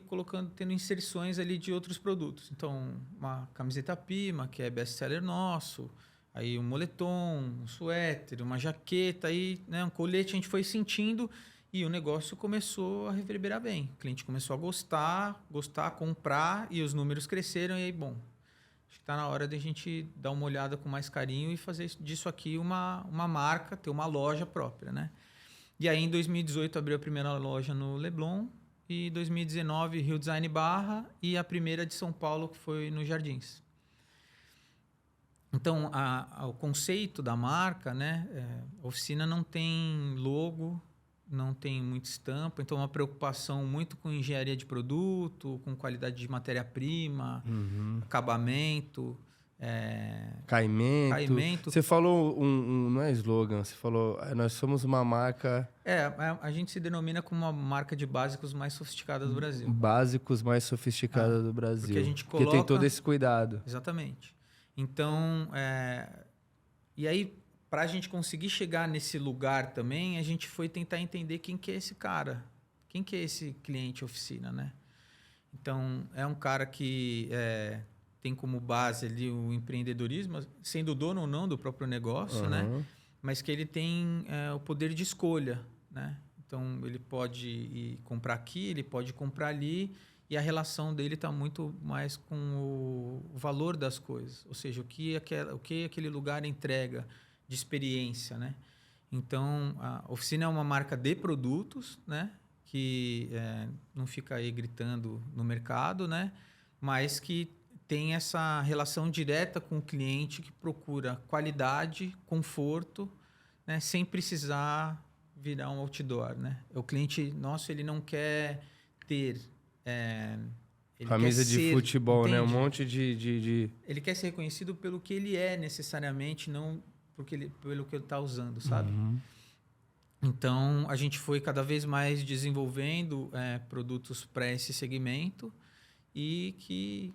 tendo inserções ali de outros produtos. Então, uma camiseta Pima, que é best-seller nosso. Aí um moletom, um suéter, uma jaqueta, aí, né, um colete. A gente foi sentindo e o negócio começou a reverberar bem. O cliente começou a gostar, comprar, e os números cresceram. E aí, bom... Está na hora de a gente dar uma olhada com mais carinho e fazer disso aqui uma marca, ter uma loja própria, né? E aí, em 2018, abriu a primeira loja no Leblon, e em 2019, Rio Design Barra, e a primeira de São Paulo, que foi no Jardins. Então, o conceito da marca, né? A oficina não tem logo, não tem muita estampa, então uma preocupação muito com engenharia de produto, com qualidade de matéria-prima, acabamento, caimento. Você falou não é slogan, você falou nós somos uma marca... a gente se denomina como uma marca de básicos mais sofisticada do Brasil. Básicos mais sofisticada do Brasil. Porque a gente coloca... Porque tem todo esse cuidado. Exatamente. Então, e aí... Para a gente conseguir chegar nesse lugar também, a gente foi tentar entender quem que é esse cara, quem que é esse cliente oficina, né? Então, é um cara que tem como base ali o empreendedorismo, sendo dono ou não do próprio negócio, né? Mas que ele tem o poder de escolha, né? Então, ele pode ir comprar aqui, ele pode comprar ali, e a relação dele está muito mais com o valor das coisas, ou seja, o que aquele lugar entrega de experiência, né? Então, a oficina é uma marca de produtos, né? Que não fica aí gritando no mercado, né? Mas que tem essa relação direta com o cliente que procura qualidade, conforto, né? Sem precisar virar um outdoor, né? O cliente nosso, ele não quer ter... camisa de futebol, entende? Né? Um monte de... Ele quer ser reconhecido pelo que ele é necessariamente, não... pelo que ele está usando, sabe? Então, a gente foi cada vez mais desenvolvendo produtos para esse segmento e que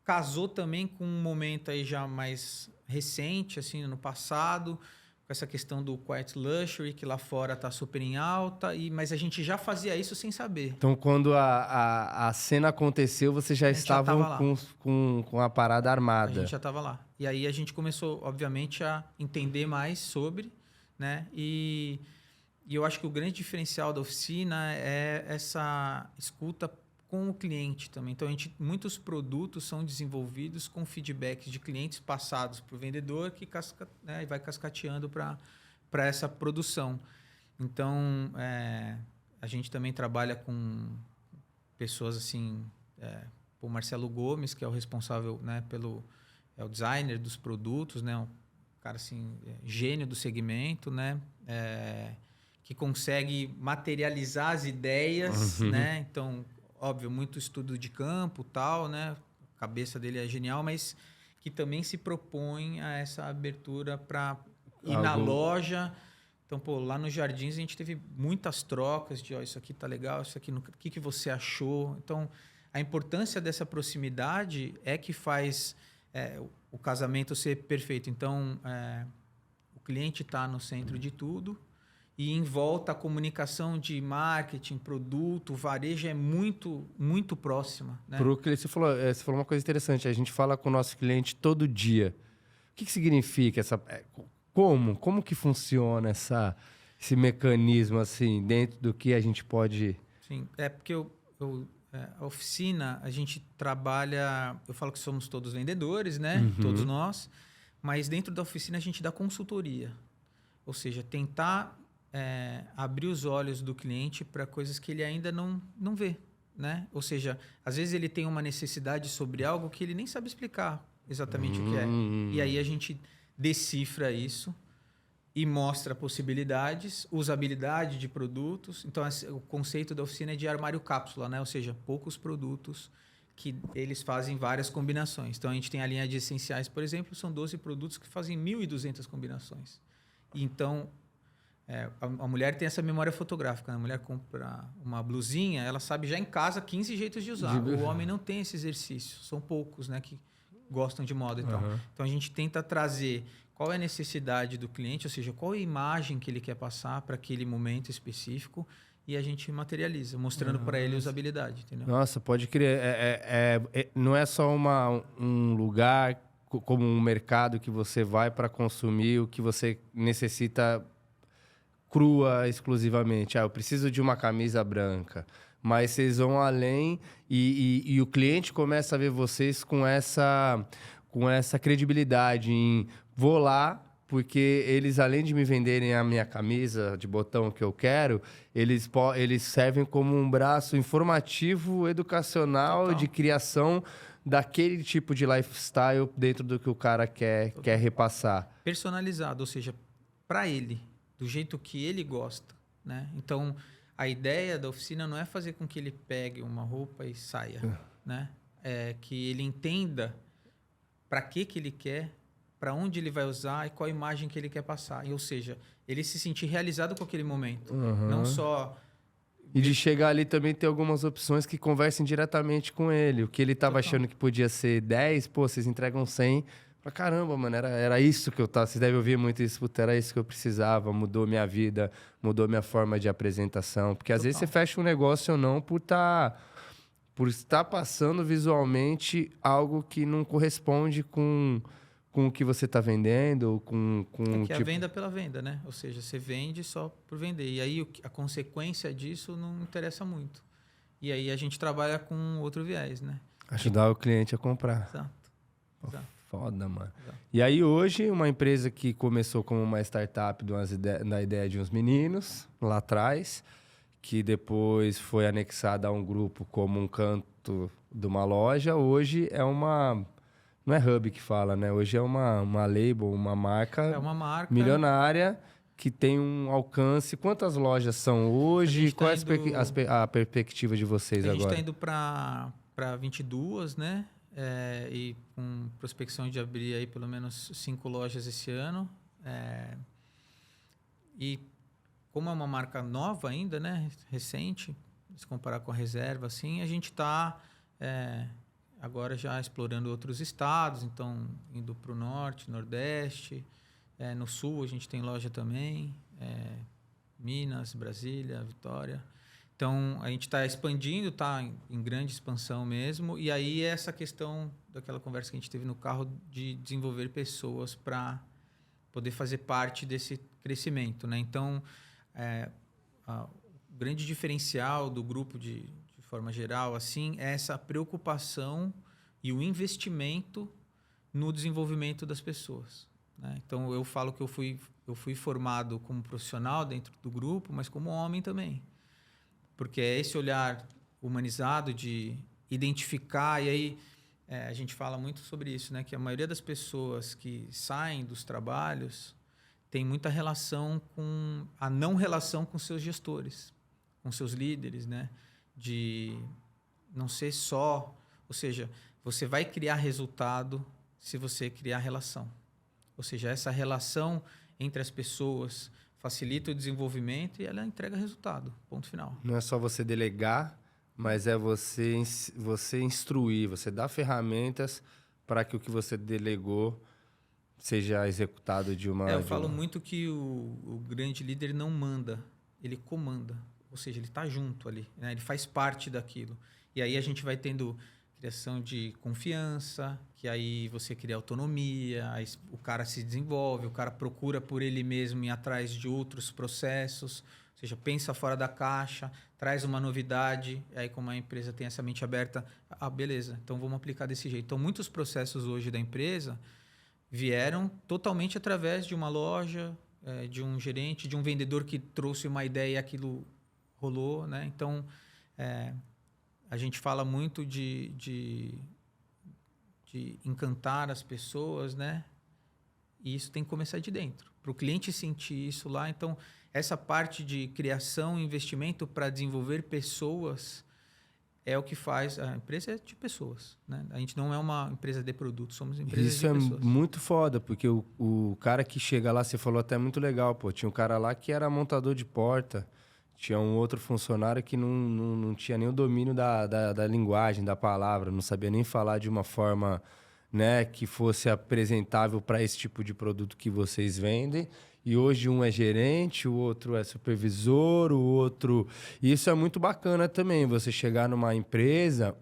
casou também com um momento aí já mais recente, assim, no passado, com essa questão do Quiet Luxury, que lá fora está super em alta, mas a gente já fazia isso sem saber. Então, quando a cena aconteceu, vocês já estavam com a parada armada. A gente já estava lá. E aí a gente começou, obviamente, a entender mais sobre, né? E eu acho que o grande diferencial da oficina é essa escuta com o cliente também. Então, muitos produtos são desenvolvidos com feedbacks de clientes passados para o vendedor que vai cascateando para essa produção. Então, a gente também trabalha com pessoas assim, o Marcelo Gomes, que é o responsável, né, pelo é o designer dos produtos, né? Um cara assim, gênio do segmento, né? Que consegue materializar as ideias, né? Então, óbvio, muito estudo de campo, tal, né? A cabeça dele é genial, mas que também se propõe a essa abertura para ir na loja. Então, pô, lá nos Jardins a gente teve muitas trocas de, ó, isso aqui tá legal, isso aqui, o que você achou? Então, a importância dessa proximidade é que faz o casamento ser perfeito. Então, o cliente está no centro de tudo e em volta a comunicação de marketing, produto, varejo é muito, muito próxima. Né? Você falou uma coisa interessante. A gente fala com o nosso cliente todo dia. O que significa essa... Como que funciona esse mecanismo assim dentro do que a gente pode... Sim, porque a oficina, a gente trabalha... Eu falo que somos todos vendedores, né? Todos nós. Mas dentro da oficina a gente dá consultoria. Ou seja, tentar abrir os olhos do cliente para coisas que ele ainda não vê. Né? Ou seja, às vezes ele tem uma necessidade sobre algo que ele nem sabe explicar exatamente o que é. E aí a gente decifra isso e mostra possibilidades, usabilidade de produtos. Então, o conceito da oficina é de armário cápsula, né? Ou seja, poucos produtos que eles fazem várias combinações. Então, a gente tem a linha de essenciais, por exemplo, são 12 produtos que fazem 1.200 combinações. Então, a mulher tem essa memória fotográfica. Né? A mulher compra uma blusinha, ela sabe já em casa 15 jeitos de usar. O homem não tem esse exercício. São poucos, né, que gostam de moda e tal. Então, a gente tenta trazer qual é a necessidade do cliente, ou seja, qual é a imagem que ele quer passar para aquele momento específico e a gente materializa, mostrando para ele a usabilidade, entendeu? Nossa, pode crer. Não é só um lugar como um mercado que você vai para consumir o que você necessita crua exclusivamente. Eu preciso de uma camisa branca. Mas vocês vão além e o cliente começa a ver vocês com essa credibilidade em vou lá, porque eles, além de me venderem a minha camisa de botão que eu quero, eles servem como um braço informativo, educacional, total, de criação daquele tipo de lifestyle dentro do que o cara quer repassar. Personalizado, ou seja, para ele, do jeito que ele gosta, né? Então, a ideia da oficina não é fazer com que ele pegue uma roupa e saia, né? É que ele entenda para que ele quer, para onde ele vai usar e qual a imagem que ele quer passar. E, ou seja, ele se sentir realizado com aquele momento. Não só... E de chegar ali também ter algumas opções que conversem diretamente com ele. O que ele estava achando que podia ser 10, pô, vocês entregam 100. Pra caramba, mano, era isso que eu tava... Vocês devem ouvir muito isso, puta, era isso que eu precisava, mudou minha vida, mudou minha forma de apresentação. Porque às vezes você fecha um negócio ou não por estar passando visualmente algo que não corresponde com o que você está vendendo, a venda pela venda, né? Ou seja, você vende só por vender. E aí a consequência disso não interessa muito. E aí a gente trabalha com outro viés, né? Ajudar o cliente a comprar. Exato. Foda, mano. Exato. E aí hoje, uma empresa que começou como uma startup na ideia de uns meninos, lá atrás, que depois foi anexada a um grupo como um canto de uma loja, hoje é uma... Não é hub que fala, né? Hoje é uma label, uma marca milionária que tem um alcance. Quantas lojas são hoje? Qual é a perspectiva de vocês agora? A gente está indo para 22, né? E com prospecção de abrir aí pelo menos 5 lojas esse ano. E como é uma marca nova ainda, né? Recente, se comparar com a reserva, assim, a gente está... agora já explorando outros estados, então indo para o norte, nordeste, no sul a gente tem loja também, Minas, Brasília, Vitória. Então a gente está expandindo, está em grande expansão mesmo, e aí essa questão daquela conversa que a gente teve no carro de desenvolver pessoas para poder fazer parte desse crescimento, né? Então o grande diferencial do grupo de forma geral, assim, é essa preocupação e o investimento no desenvolvimento das pessoas, né? Então, eu falo que eu fui formado como profissional dentro do grupo, mas como homem também. Porque é esse olhar humanizado de identificar, e aí a gente fala muito sobre isso, né? Que a maioria das pessoas que saem dos trabalhos tem muita relação com a não relação com seus gestores, com seus líderes, né? De não ser só... Ou seja, você vai criar resultado se você criar relação. Ou seja, essa relação entre as pessoas facilita o desenvolvimento e ela entrega resultado. Ponto final. Não é só você delegar, mas é você instruir, você dar ferramentas para que o que você delegou seja executado de uma... Eu falo muito que o grande líder não manda, ele comanda. Ou seja, ele está junto ali, né? Ele faz parte daquilo. E aí a gente vai tendo criação de confiança, que aí você cria autonomia, aí o cara se desenvolve, o cara procura por ele mesmo ir atrás de outros processos, ou seja, pensa fora da caixa, traz uma novidade, aí como a empresa tem essa mente aberta, beleza, então vamos aplicar desse jeito. Então, muitos processos hoje da empresa vieram totalmente através de uma loja, de um gerente, de um vendedor que trouxe uma ideia e aquilo rolou, né? Então, a gente fala muito de encantar as pessoas, né? E isso tem que começar de dentro. Para o cliente sentir isso lá. Então, essa parte de criação e investimento para desenvolver pessoas é o que faz... A empresa é de pessoas, né? A gente não é uma empresa de produtos, somos empresas de pessoas. Isso é muito foda, porque o cara que chega lá, você falou até muito legal, pô. Tinha um cara lá que era montador de porta. Tinha um outro funcionário que não tinha nem o domínio da linguagem, da palavra, não sabia nem falar de uma forma, né, que fosse apresentável para esse tipo de produto que vocês vendem. E hoje um é gerente, o outro é supervisor, o outro... E isso é muito bacana também, você chegar numa empresa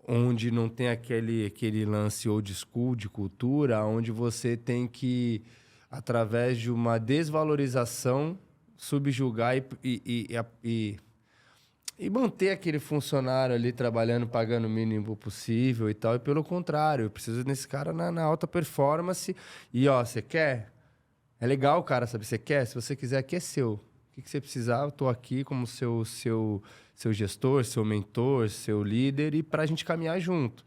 onde não tem aquele lance old school de cultura, onde você tem que, através de uma desvalorização, subjugar e manter aquele funcionário ali trabalhando, pagando o mínimo possível e tal. E pelo contrário, eu preciso desse cara na alta performance. E, ó, você quer? É legal, cara, sabe? Você quer? Se você quiser, aqui é seu. O que você precisar, eu tô aqui como seu gestor, seu mentor, seu líder, e pra gente caminhar junto.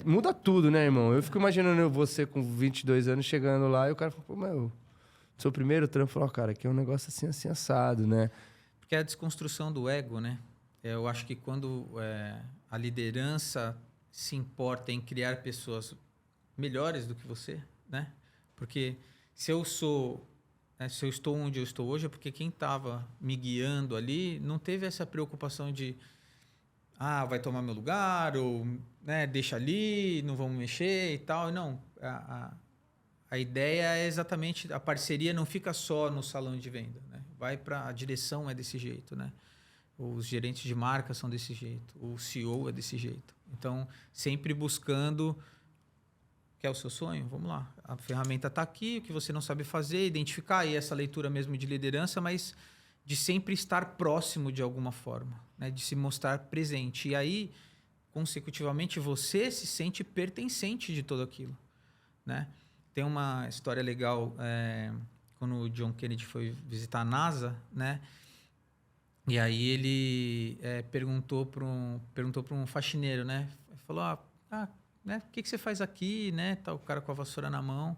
Muda tudo, né, irmão? Eu fico imaginando você com 22 anos chegando lá e o cara fala, pô, meu... Seu primeiro trampo, falou, cara, aqui é um negócio assim assado, né? Porque é a desconstrução do ego, né? Eu acho que quando a liderança se importa em criar pessoas melhores do que você, né? Porque se eu estou onde eu estou hoje, é porque quem estava me guiando ali não teve essa preocupação de vai tomar meu lugar, ou né, deixa ali, não vamos mexer e tal. Não, a ideia é exatamente, a parceria não fica só no salão de venda, né? Vai para a direção, é desse jeito, né? Os gerentes de marca são desse jeito, o CEO é desse jeito. Então, sempre buscando, quer o seu sonho? Vamos lá. A ferramenta está aqui, o que você não sabe fazer, identificar aí essa leitura mesmo de liderança, mas de sempre estar próximo de alguma forma, né? De se mostrar presente. E aí, consecutivamente, você se sente pertencente de tudo aquilo, né? Tem uma história legal, quando o John Kennedy foi visitar a NASA, né? E aí ele perguntou para um faxineiro, né? Falou, né? O que você faz aqui, né? Tá o cara com a vassoura na mão.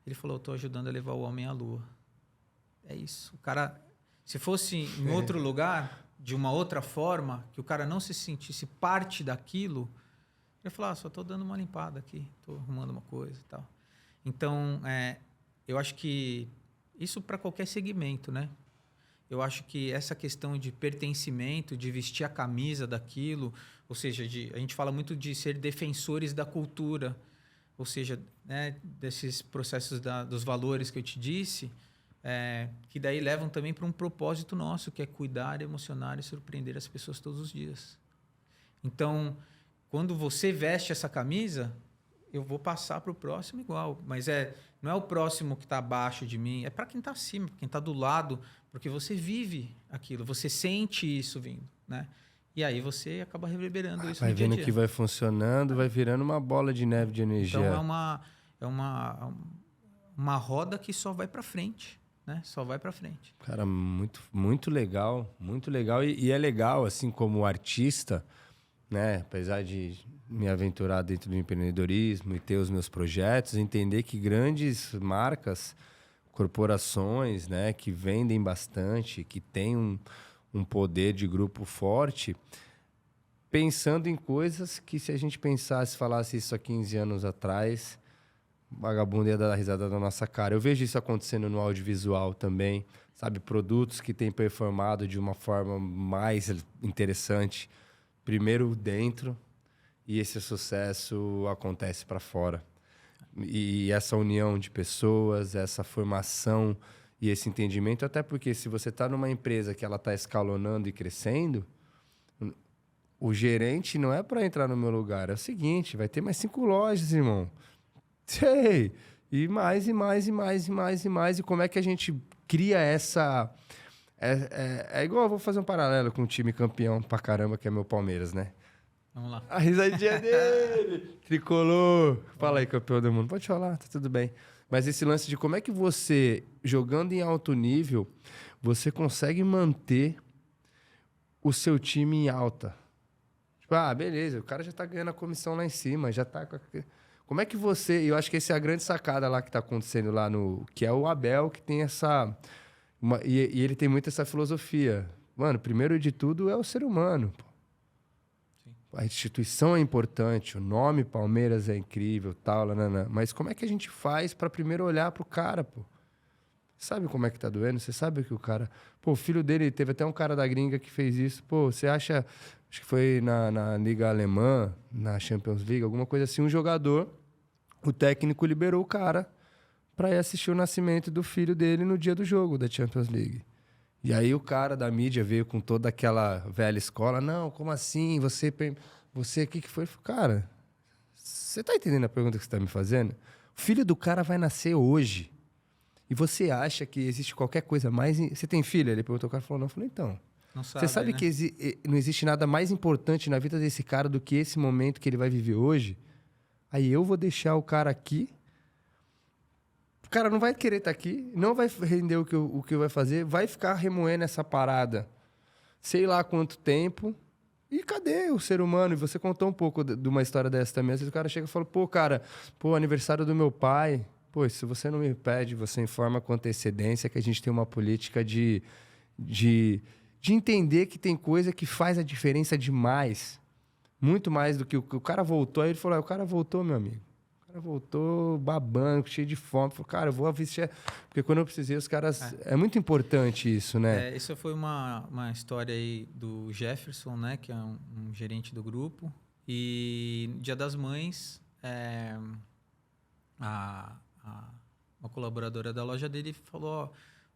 Ele falou, estou ajudando a levar o homem à Lua. É isso. O cara, se fosse em outro lugar, de uma outra forma, que o cara não se sentisse parte daquilo, ele falou, só estou dando uma limpada aqui, estou arrumando uma coisa e tal. Então, eu acho que isso para qualquer segmento, né? Eu acho que essa questão de pertencimento, de vestir a camisa daquilo, ou seja, a gente fala muito de ser defensores da cultura, ou seja, né, desses processos dos valores que eu te disse, que daí levam também para um propósito nosso, que é cuidar, emocionar e surpreender as pessoas todos os dias. Então, quando você veste essa camisa, eu vou passar para o próximo igual. Mas não é o próximo que está abaixo de mim, é para quem está acima, quem está do lado, porque você vive aquilo, você sente isso vindo, né? E aí você acaba reverberando isso vai no dia a vendo dia. que vai funcionando, vai virando uma bola de neve de energia. Então é uma roda que só vai para frente, né? Só vai para frente. Cara, muito, muito legal, muito legal. E é legal, assim, como artista, né? Apesar de me aventurar dentro do empreendedorismo e ter os meus projetos, entender que grandes marcas, corporações, né, que vendem bastante, que têm um poder de grupo forte, pensando em coisas que, se a gente pensasse, falasse isso há 15 anos atrás, vagabundo ia dar risada na nossa cara. Eu vejo isso acontecendo no audiovisual também, sabe? Produtos que têm performado de uma forma mais interessante, primeiro dentro, e esse sucesso acontece para fora. E essa união de pessoas, essa formação e esse entendimento, até porque se você está numa empresa que ela está escalonando e crescendo, o gerente não é para entrar no meu lugar, é o seguinte, vai ter mais 5 lojas, irmão. Sei! E mais, e mais, e mais, e mais, e mais. E como é que a gente cria essa... É igual, eu vou fazer um paralelo com o time campeão pra caramba, que é meu Palmeiras, né? Vamos lá. A risadinha dele! Tricolor! Fala aí, campeão do mundo. Pode falar, tá tudo bem. Mas esse lance de como é que você, jogando em alto nível, você consegue manter o seu time em alta. Tipo, beleza, o cara já tá ganhando a comissão lá em cima, já tá... Como é que você... Eu acho que essa é a grande sacada lá que tá acontecendo lá no... Que é o Abel, que tem essa... E ele tem muito essa filosofia. Mano, primeiro de tudo é o ser humano, pô. A instituição é importante, o nome Palmeiras é incrível, tal, mas como é que a gente faz para primeiro olhar pro cara, pô? Sabe como é que tá doendo? Você sabe que o cara... Pô, o filho dele, teve até um cara da gringa que fez isso. Pô, você acha... Acho que foi na Liga Alemã, na Champions League, alguma coisa assim, um jogador, o técnico liberou o cara para ir assistir o nascimento do filho dele no dia do jogo da Champions League. E aí o cara da mídia veio com toda aquela velha escola. Não, como assim? Você o que foi? Cara, você tá entendendo a pergunta que você tá me fazendo? O filho do cara vai nascer hoje. E você acha que existe qualquer coisa mais... Você tem filho? Ele perguntou, o cara falou, não. Eu falei, então... Não sabe, você sabe, né? que não existe nada mais importante na vida desse cara do que esse momento que ele vai viver hoje? Aí eu vou deixar o cara aqui... O cara não vai querer estar aqui, não vai render o que vai fazer, vai ficar remoendo essa parada sei lá quanto tempo. E cadê o ser humano? E você contou um pouco de uma história dessa também. Às vezes o cara chega e fala, pô, cara, aniversário do meu pai. Pô, se você não me pede, você informa com antecedência que a gente tem uma política de entender que tem coisa que faz a diferença demais. Muito mais do que o cara voltou. Aí ele falou, o cara voltou, meu amigo. O cara voltou babando, cheio de fome. Falei, cara, eu vou vestir... Porque quando eu precisei, os caras... É muito importante isso, né? Isso foi uma história aí do Jefferson, né? Que é um gerente do grupo. E no Dia das Mães, uma colaboradora da loja dele falou, ó,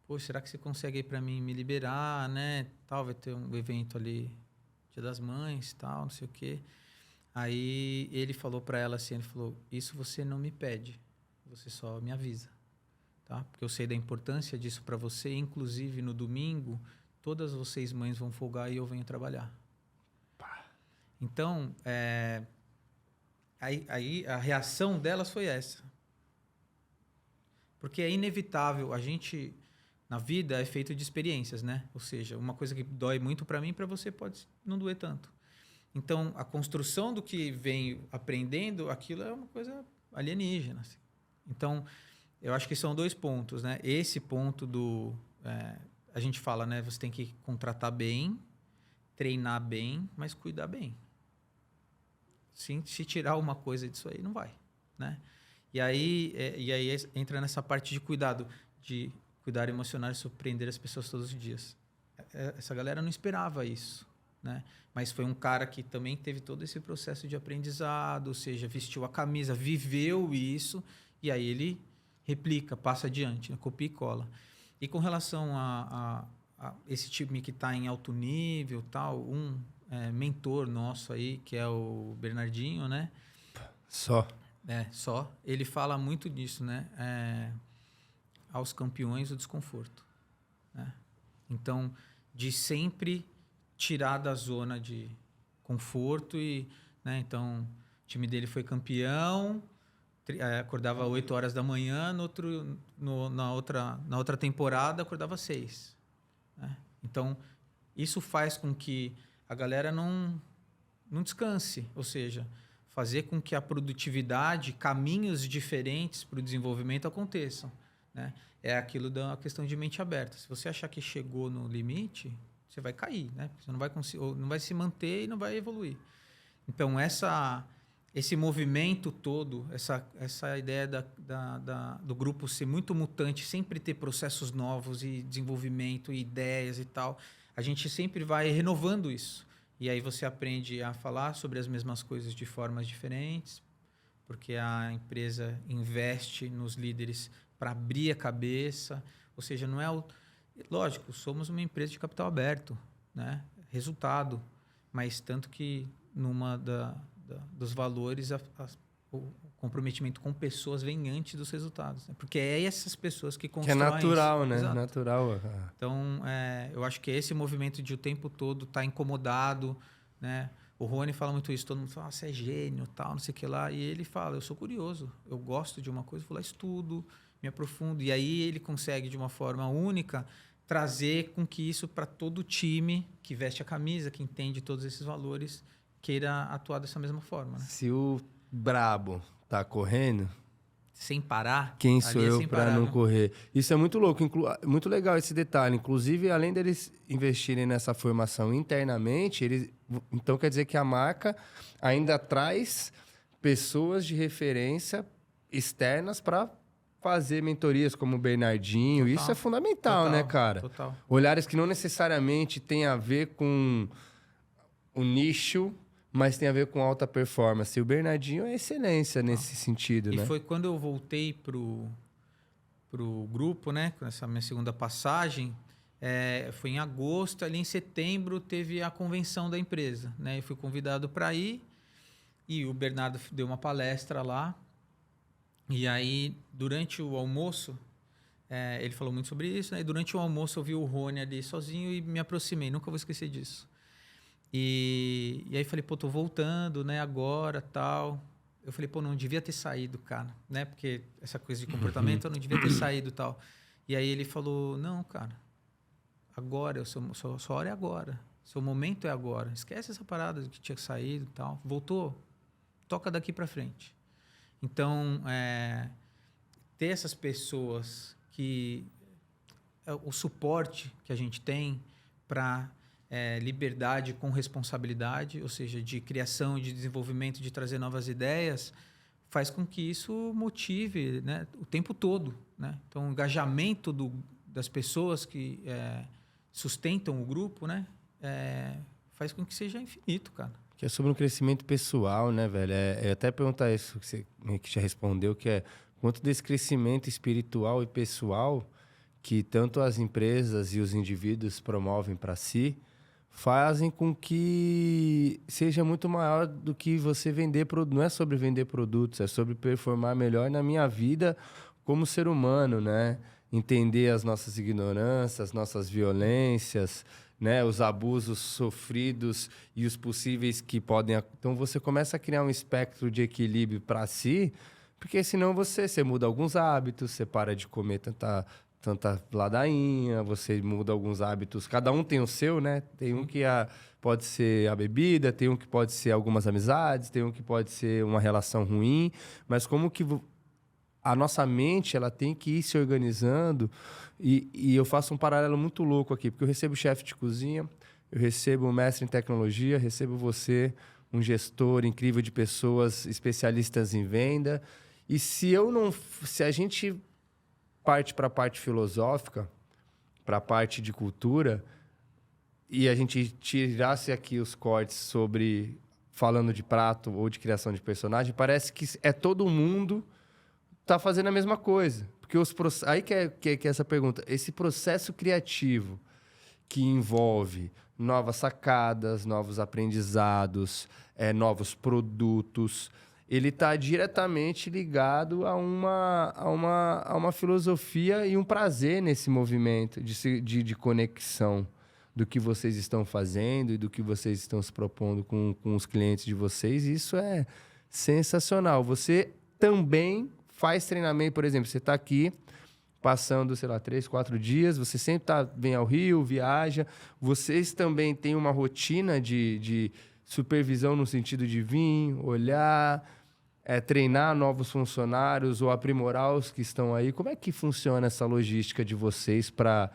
pô, será que você consegue aí para mim me liberar, né? Tal, vai ter um evento ali, Dia das Mães, tal, não sei o quê. Aí ele falou para ela assim, ele falou, isso você não me pede, você só me avisa, tá? Porque eu sei da importância disso para você, inclusive no domingo, todas vocês mães vão folgar e eu venho trabalhar. Então, aí a reação delas foi essa. Porque é inevitável, a gente, na vida, é feito de experiências, né? Ou seja, uma coisa que dói muito para mim, para você pode não doer tanto. Então, a construção do que vem aprendendo, aquilo é uma coisa alienígena. Assim. Então, eu acho que são 2 pontos, né? Esse ponto a gente fala, né? Você tem que contratar bem, treinar bem, mas cuidar bem. Se tirar uma coisa disso aí, não vai, né? E aí entra nessa parte de cuidado emocional e surpreender as pessoas todos os dias. Essa galera não esperava isso, né? Mas foi um cara que também teve todo esse processo de aprendizado, ou seja, vestiu a camisa, viveu isso, e aí ele replica, passa adiante, né? Copia e cola. E com relação a esse time que está em alto nível, tal, mentor nosso aí, que é o Bernardinho, né? Só. Ele fala muito disso, né? Aos campeões o desconforto, né? Então, de sempre tirar da zona de conforto e, né? Então, o time dele foi campeão, acordava 8 horas da manhã, na outra temporada acordava 6, né? Então, isso faz com que a galera não não descanse. Ou seja, fazer com que a produtividade, caminhos diferentes para o desenvolvimento aconteçam, né? É aquilo da questão de mente aberta. Se você achar que chegou no limite, você vai cair, né? Você não vai conseguir, ou não vai se manter e não vai evoluir. Então, esse movimento todo, essa ideia do grupo ser muito mutante, sempre ter processos novos e desenvolvimento e ideias e tal, a gente sempre vai renovando isso. E aí você aprende a falar sobre as mesmas coisas de formas diferentes, porque a empresa investe nos líderes para abrir a cabeça. Ou seja, não é o... Lógico, somos uma empresa de capital aberto, né? Resultado. Mas tanto que numa dos valores, o comprometimento com pessoas vem antes dos resultados, né? Porque é essas pessoas que constroem. Que é natural, isso. né? Exato. Natural. Então, eu acho que esse movimento de o tempo todo estar incomodado, né? O Rony fala muito isso, todo mundo fala, você é gênio, tal, não sei o que lá. E ele fala, eu sou curioso, eu gosto de uma coisa, vou lá, estudo, me aprofundo. E aí ele consegue, de uma forma única, trazer com que isso para todo o time que veste a camisa, que entende todos esses valores, queira atuar dessa mesma forma. Né? Se o brabo tá correndo... Sem parar? Quem sou eu para não correr? Isso é muito louco, muito legal esse detalhe. Inclusive, além deles investirem nessa formação internamente, então quer dizer que a marca ainda traz pessoas de referência externas para fazer mentorias como o Bernardinho. Total. Isso é fundamental, né, cara? Total. Olhares que não necessariamente têm a ver com o nicho, mas tem a ver com alta performance. E o Bernardinho é excelência nesse sentido, né? E foi quando eu voltei pro grupo, né? Com essa minha segunda passagem, foi em agosto, ali em setembro teve a convenção da empresa, né? Eu fui convidado para ir e o Bernardo deu uma palestra lá. E aí, durante o almoço, ele falou muito sobre isso, né? E durante o almoço eu vi o Rony ali sozinho e me aproximei. Nunca vou esquecer disso. E aí falei, pô, tô voltando, né, agora, tal. Eu falei, pô, não devia ter saído, cara, né? Porque essa coisa de comportamento eu não devia ter saído, tal. E aí ele falou, não, cara, agora, sua hora é agora. Seu momento é agora. Esquece essa parada de que tinha saído, tal. Voltou, toca daqui para frente. Então, ter essas pessoas que... o suporte que a gente tem para... liberdade com responsabilidade, ou seja, de criação, de desenvolvimento, de trazer novas ideias, faz com que isso motive, né, o tempo todo. Né? Então, o engajamento das pessoas que sustentam o grupo, né, faz com que seja infinito, cara. Que é sobre um crescimento pessoal, né, velho? Eu até perguntar isso que você já respondeu, que é quanto desse crescimento espiritual e pessoal que tanto as empresas e os indivíduos promovem para si, fazem com que seja muito maior do que você vender produtos. Não é sobre vender produtos, é sobre performar melhor na minha vida como ser humano, né? Entender as nossas ignorâncias, as nossas violências, né? Os abusos sofridos e os possíveis que podem... Então, você começa a criar um espectro de equilíbrio para si, porque senão você muda alguns hábitos, você para de comer tanta ladainha, você muda alguns hábitos. Cada um tem o seu, né? Tem um que pode ser a bebida, tem um que pode ser algumas amizades, tem um que pode ser uma relação ruim. Mas como que a nossa mente ela tem que ir se organizando. E eu faço um paralelo muito louco aqui, porque eu recebo chefe de cozinha, eu recebo um mestre em tecnologia, recebo você, um gestor incrível de pessoas especialistas em venda. E se a gente... parte para a parte filosófica, para a parte de cultura, e a gente tirasse aqui os cortes sobre falando de prato ou de criação de personagem, parece que todo mundo tá fazendo a mesma coisa. Porque aí que é essa pergunta. Esse processo criativo que envolve novas sacadas, novos aprendizados, novos produtos... ele está diretamente ligado a uma filosofia e um prazer nesse movimento de conexão do que vocês estão fazendo e do que vocês estão se propondo com os clientes de vocês. Isso é sensacional. Você também faz treinamento, por exemplo, você está aqui passando, 3, 4 dias, você sempre vem ao Rio, viaja. Vocês também têm uma rotina de supervisão no sentido de vir, olhar, treinar novos funcionários ou aprimorar os que estão aí? Como é que funciona essa logística de vocês para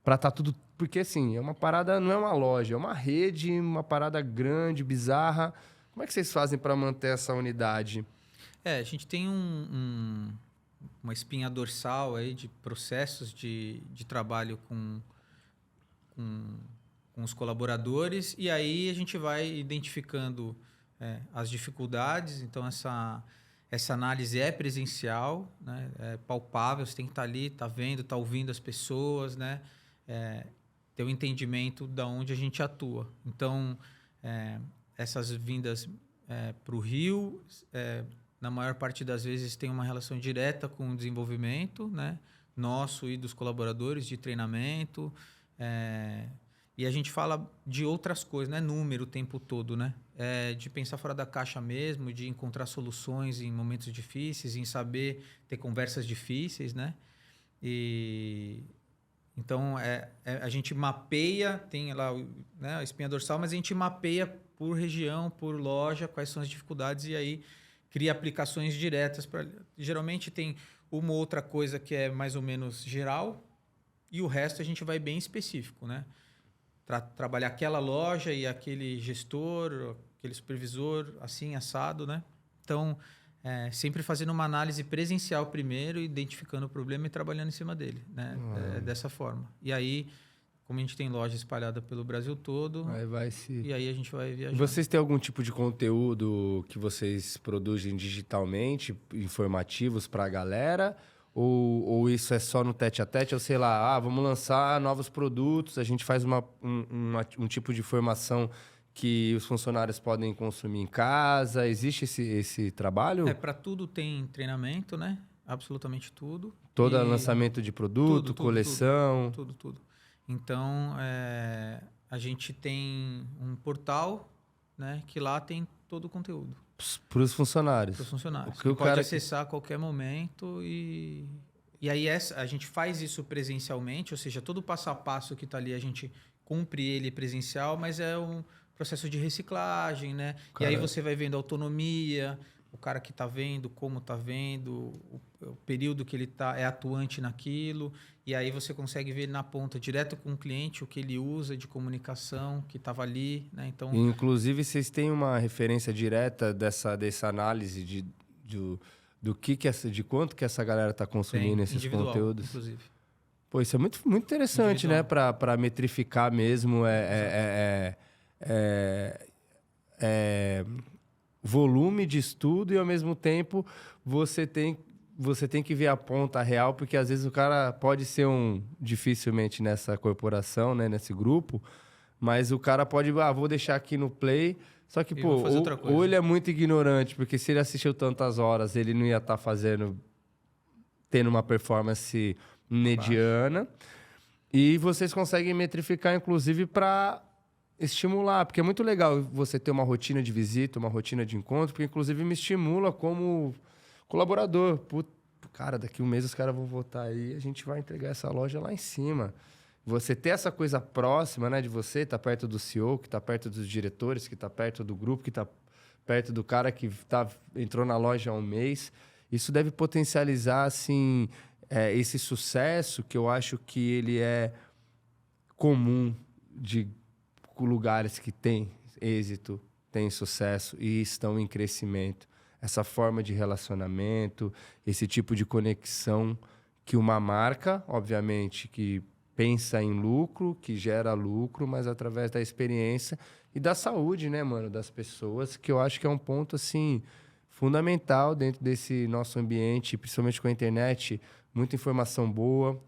estar tudo... Porque, assim, é uma parada, não é uma loja, é uma rede, uma parada grande, bizarra. Como é que vocês fazem para manter essa unidade? A gente tem uma espinha dorsal aí de processos de trabalho com os colaboradores, e aí a gente vai identificando as dificuldades. Então, essa análise é presencial, né? É palpável, você tem que estar ali, estar vendo, estar ouvindo as pessoas, né? Ter um entendimento de onde a gente atua. Então, essas vindas para o Rio, na maior parte das vezes, tem uma relação direta com o desenvolvimento, né? Nosso e dos colaboradores, de treinamento. E a gente fala de outras coisas, não é número o tempo todo, né? De pensar fora da caixa mesmo, de encontrar soluções em momentos difíceis, em saber ter conversas difíceis, né? Então, a gente mapeia, tem lá, né, a espinha dorsal, mas a gente mapeia por região, por loja, quais são as dificuldades, e aí cria aplicações diretas. Geralmente tem uma ou outra coisa que é mais ou menos geral, e o resto a gente vai bem específico, né? Trabalhar aquela loja e aquele gestor, aquele supervisor, assim, assado, né? Então, sempre fazendo uma análise presencial primeiro, identificando o problema e trabalhando em cima dele, né? Dessa forma. E aí, como a gente tem loja espalhada pelo Brasil todo, e aí a gente vai viajar. Vocês têm algum tipo de conteúdo que vocês produzem digitalmente, informativos para a galera? Ou isso é só no tete-a-tete? Ou sei lá, vamos lançar novos produtos, a gente faz um tipo de formação que os funcionários podem consumir em casa? Existe esse trabalho? Para tudo tem treinamento, né? Absolutamente tudo. Todo lançamento de produto, coleção? Tudo. Então, a gente tem um portal, né, que lá tem todo o conteúdo. Para os funcionários? Para os funcionários. Que pode acessar a qualquer momento e aí a gente faz isso presencialmente, ou seja, todo o passo a passo que está ali a gente cumpre ele presencial, mas é um processo de reciclagem, né? E aí você vai vendo a autonomia, o cara que está vendo, como está vendo, o período que ele é atuante naquilo, e aí você consegue ver na ponta, direto com o cliente, o que ele usa de comunicação, que estava ali, né? Então, inclusive, vocês têm uma referência direta dessa análise de quanto que essa galera está consumindo esses conteúdos? Inclusive. Pô, isso é muito, muito interessante, né? Para metrificar mesmo volume de estudo, e ao mesmo tempo você tem que ver a ponta real, porque às vezes o cara pode ser dificilmente nessa corporação, né, nesse grupo, mas o cara pode, vou deixar aqui no play, só que, ou ele é muito ignorante, porque se ele assistiu tantas horas, ele não ia estar tendo uma performance mediana, e vocês conseguem metrificar, inclusive, para estimular, porque é muito legal você ter uma rotina de visita, uma rotina de encontro, porque inclusive me estimula como colaborador. Cara, daqui um mês os caras vão voltar aí, a gente vai entregar essa loja lá em cima. Você ter essa coisa próxima, né, de você, tá perto do CEO, que tá perto dos diretores, que tá perto do grupo, que tá perto do cara que entrou na loja há um mês, isso deve potencializar, assim, esse sucesso, que eu acho que ele é comum de lugares que têm êxito, têm sucesso e estão em crescimento. Essa forma de relacionamento, esse tipo de conexão que uma marca, obviamente, que pensa em lucro, que gera lucro, mas através da experiência e da saúde, né, mano, das pessoas, que eu acho que é um ponto, assim, fundamental dentro desse nosso ambiente, principalmente com a internet, muita informação boa,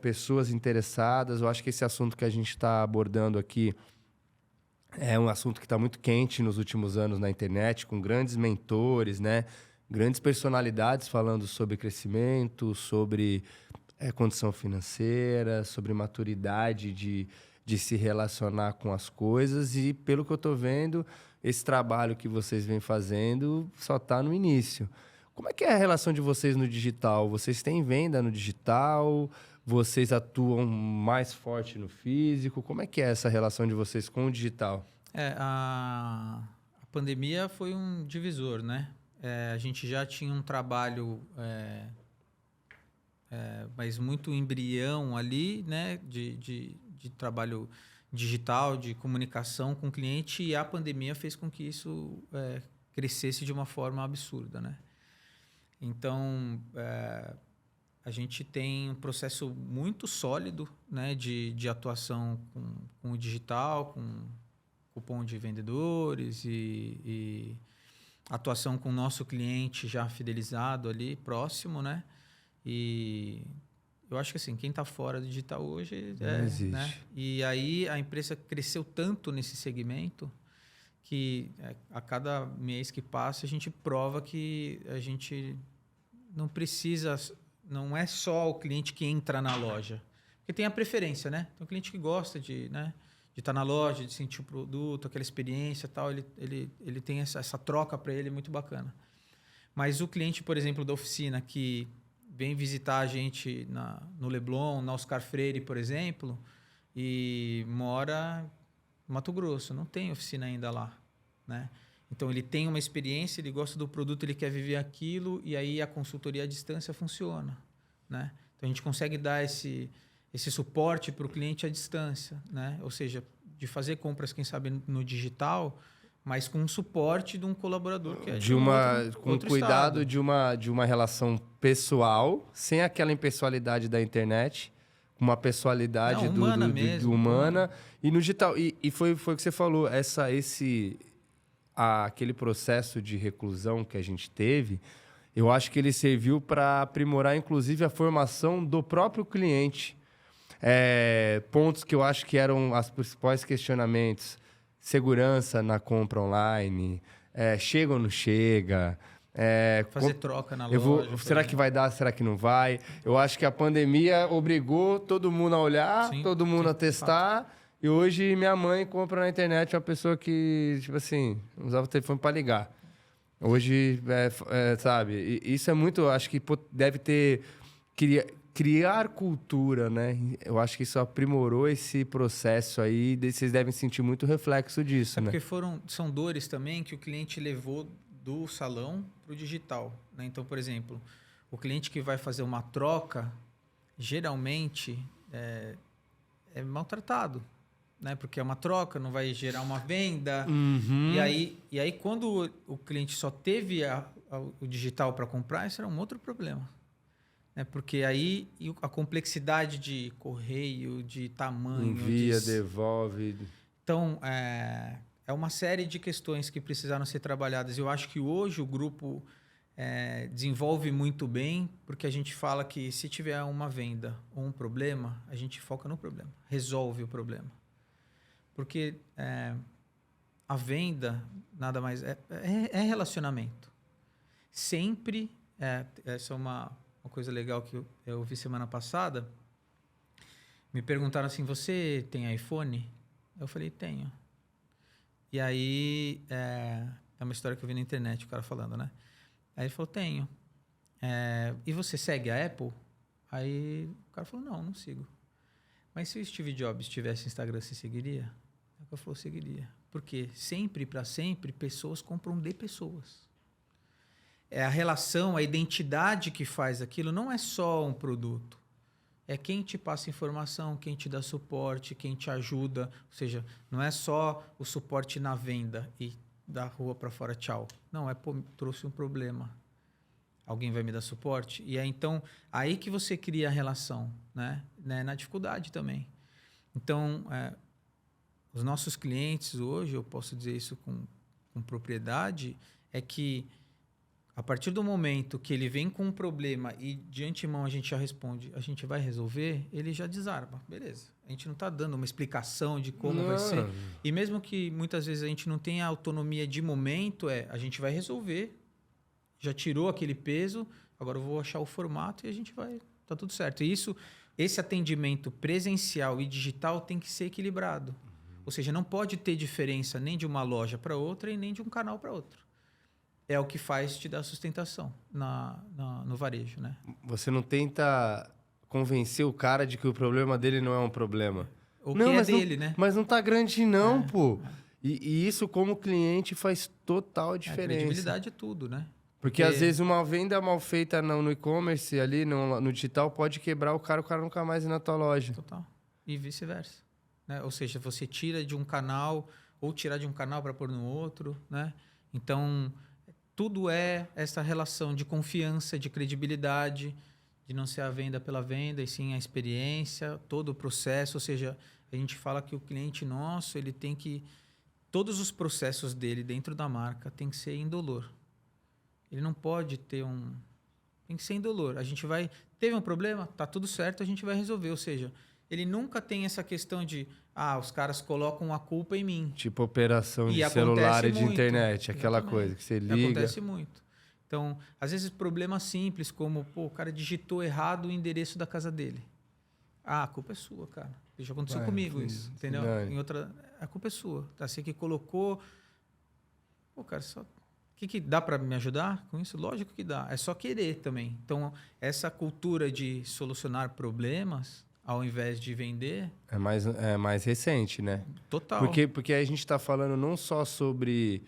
pessoas interessadas. Eu acho que esse assunto que a gente está abordando aqui é um assunto que está muito quente nos últimos anos na internet, com grandes mentores, né? Grandes personalidades falando sobre crescimento, sobre condição financeira, sobre maturidade de se relacionar com as coisas. E, pelo que eu estou vendo, esse trabalho que vocês vêm fazendo só está no início. Como é que é a relação de vocês no digital? Vocês têm venda no digital? Vocês atuam mais forte no físico? Como é que é essa relação de vocês com o digital? A pandemia foi um divisor, né? A gente já tinha um trabalho, mas muito embrião ali, né? De trabalho digital, de comunicação com o cliente, e a pandemia fez com que isso crescesse de uma forma absurda, né? Então, a gente tem um processo muito sólido, né, de atuação com o digital, com cupom de vendedores e atuação com o nosso cliente já fidelizado ali, próximo, né? E eu acho que assim, quem está fora do digital hoje... Não existe. Né? E aí a empresa cresceu tanto nesse segmento que a cada mês que passa a gente prova que a gente não precisa... Não é só o cliente que entra na loja. Porque tem a preferência, né? Tem um cliente que gosta de estar na loja, de sentir o produto, aquela experiência e tal. Ele tem essa troca para ele muito bacana. Mas o cliente, por exemplo, da oficina que vem visitar a gente no Leblon, na Oscar Freire, por exemplo, e mora no Mato Grosso, não tem oficina ainda lá, né? Então, ele tem uma experiência, ele gosta do produto, ele quer viver aquilo, e aí a consultoria à distância funciona, né? Então, a gente consegue dar esse suporte para o cliente à distância, né? Ou seja, de fazer compras, quem sabe, no digital, mas com o suporte de um colaborador que é com outro cuidado estado. de uma relação pessoal, sem aquela impessoalidade da internet, uma pessoalidade humana mesmo, humana. E no digital. E foi o que você falou, aquele processo de reclusão que a gente teve, eu acho que ele serviu para aprimorar, inclusive, a formação do próprio cliente. Pontos que eu acho que eram os principais questionamentos. Segurança na compra online, chega ou não chega... Fazer troca na loja. Será que vai dar? Será que não vai? Eu acho que a pandemia obrigou todo mundo a olhar, todo mundo a testar. E hoje minha mãe compra na internet uma pessoa que, tipo assim, usava o telefone para ligar. Hoje, sabe? Isso é muito... Acho que deve ter... Criar cultura, né? Eu acho que isso aprimorou esse processo aí. Vocês devem sentir muito reflexo disso, né? Porque são dores também que o cliente levou do salão para o digital, né? Então, por exemplo, o cliente que vai fazer uma troca, geralmente é maltratado, né? Porque é uma troca, não vai gerar uma venda. Uhum. E aí, quando o cliente só teve o digital para comprar, isso era um outro problema. Porque aí a complexidade de correio, de tamanho... Envia, devolve... Então, é uma série de questões que precisaram ser trabalhadas. Eu acho que hoje o grupo desenvolve muito bem, porque a gente fala que se tiver uma venda ou um problema, a gente foca no problema, resolve o problema. Porque a venda, nada mais é relacionamento. Sempre, essa é uma coisa legal que eu ouvi semana passada, me perguntaram assim, você tem iPhone? Eu falei, tenho. E aí, é uma história que eu vi na internet, o cara falando, né? Aí ele falou, tenho. E você segue a Apple? Aí o cara falou, não sigo. Mas se o Steve Jobs tivesse Instagram, você seguiria? Aí eu falei, seguiria. Porque sempre, para sempre, pessoas compram de pessoas. A relação, a identidade que faz aquilo não é só um produto. É quem te passa informação, quem te dá suporte, quem te ajuda. Ou seja, não é só o suporte na venda e da rua para fora, tchau. Não, trouxe um problema. Alguém vai me dar suporte? E é então aí que você cria a relação, né? Na dificuldade também. Então, os nossos clientes hoje, eu posso dizer isso com propriedade, é que a partir do momento que ele vem com um problema e de antemão a gente já responde, a gente vai resolver, ele já desarma. Beleza. A gente não está dando uma explicação de como vai ser. E mesmo que muitas vezes a gente não tenha autonomia de momento, a gente vai resolver. Já tirou aquele peso, agora eu vou achar o formato e a gente vai... Tá tudo certo. E esse atendimento presencial e digital tem que ser equilibrado. Ou seja, não pode ter diferença nem de uma loja para outra e nem de um canal para outro. É o que faz te dar sustentação no varejo, né? Você não tenta convencer o cara de que o problema dele não é um problema. O que é dele, né? Mas não tá grande não, pô. E isso, como cliente, faz total A diferença. credibilidade é tudo, né? Porque às vezes uma venda mal feita no e-commerce, ali no digital, pode quebrar o cara nunca mais ir na tua loja. Total. E vice-versa. Né? Ou seja, você tira de um canal ou tirar de um canal para pôr no outro, né? Então, tudo é essa relação de confiança, de credibilidade, de não ser a venda pela venda, e sim a experiência, todo o processo. Ou seja, a gente fala que o cliente nosso, ele tem que... Todos os processos dele dentro da marca tem que ser indolor. Ele não pode ter um... Tem que ser indolor. A gente vai... Teve um problema? Tá tudo certo, a gente vai resolver. Ou seja, ele nunca tem essa questão de... os caras colocam a culpa em mim. Tipo operação E de acontece celular e de muito. internet. Aquela Exatamente. coisa que você liga... Acontece muito. Então, às vezes, problemas simples, como o cara digitou errado o endereço da casa dele. A culpa é sua, cara. Já aconteceu comigo isso, entendeu? Em outra... A culpa é sua. Tá? Você que colocou... cara, só... O que dá para me ajudar com isso? Lógico que dá. É só querer também. Então, essa cultura de solucionar problemas, ao invés de vender... É mais recente, né? Total. Porque a gente está falando não só sobre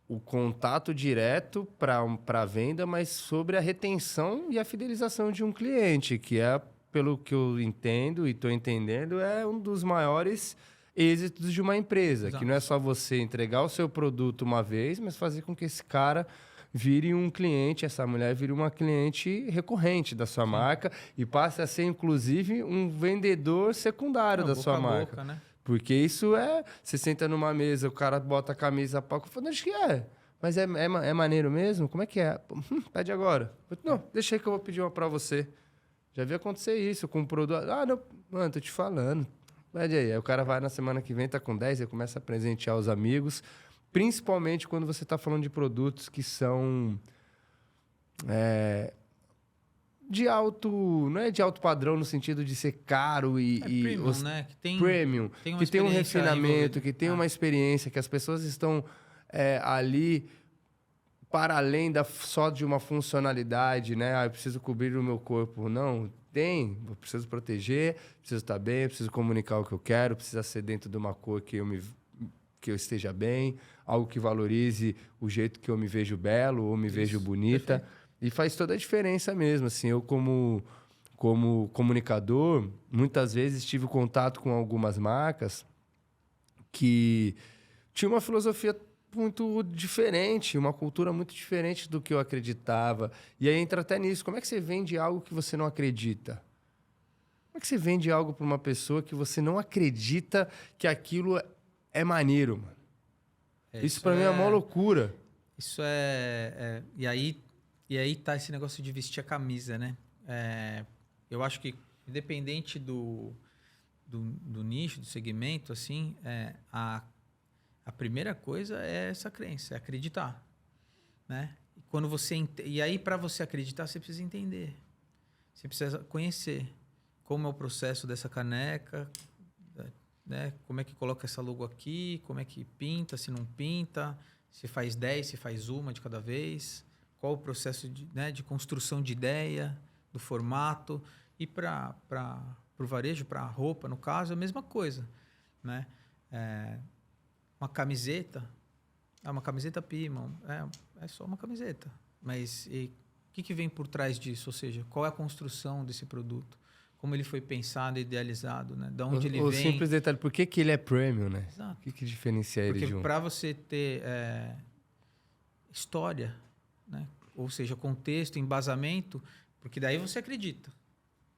o contato direto para a venda, mas sobre a retenção e a fidelização de um cliente, que é, pelo que eu entendo e estou entendendo, é um dos maiores êxitos de uma empresa. Exato. Que não é só você entregar o seu produto uma vez, mas fazer com que esse cara vire um cliente, essa mulher vire uma cliente recorrente da sua marca e passe a ser, inclusive, um vendedor secundário da sua marca. Boca, né? Porque isso é... Você senta numa mesa, o cara bota a camisa para... Eu falo, acho que é. Mas é maneiro mesmo? Como é que é? Pede agora. Eu, não, deixa aí que eu vou pedir uma para você. Já vi acontecer isso com um produto. Não, mano, tô te falando. Pede aí. Aí o cara vai na semana que vem, tá com 10, aí começa a presentear os amigos. Principalmente quando você tá falando de produtos que são... de alto... Não é de alto padrão no sentido de ser caro premium, né? Que tem, premium, que tem um refinamento, que tem uma Ah. experiência, que as pessoas estão ali para além só de uma funcionalidade, né? Eu preciso cobrir o meu corpo. Não, eu preciso proteger, preciso estar bem, eu preciso comunicar o que eu quero, precisa ser dentro de uma cor que eu esteja bem, algo que valorize o jeito que eu me vejo belo ou me vejo bonita. Perfeito. E faz toda a diferença mesmo. Assim, eu, como comunicador, muitas vezes tive contato com algumas marcas que tinham uma filosofia muito diferente, uma cultura muito diferente do que eu acreditava. E aí entra até nisso. Como é que você vende algo que você não acredita? Como é que você vende algo para uma pessoa que você não acredita que aquilo é maneiro, mano? Isso para mim é uma loucura. Isso E aí tá esse negócio de vestir a camisa, né? Eu acho que, independente do nicho, do segmento, assim, a primeira coisa é essa crença, é acreditar, né? E aí, para você acreditar, você precisa entender. Você precisa conhecer como é o processo dessa caneca, né? Como é que coloca essa logo aqui, como é que pinta, se não pinta, se faz 10, se faz uma de cada vez, qual o processo de construção de ideia, do formato. E para o varejo, para a roupa, no caso, é a mesma coisa, né? Uma camiseta, uma camiseta Pima, é só uma camiseta. Mas o que vem por trás disso? Ou seja, qual é a construção desse produto? Como ele foi pensado, idealizado, né? De onde ele vem. O simples detalhe, por que ele é premium, né? Exato. O que diferencia ele de um? Porque para você ter história, né? Ou seja, contexto, embasamento, porque daí você acredita.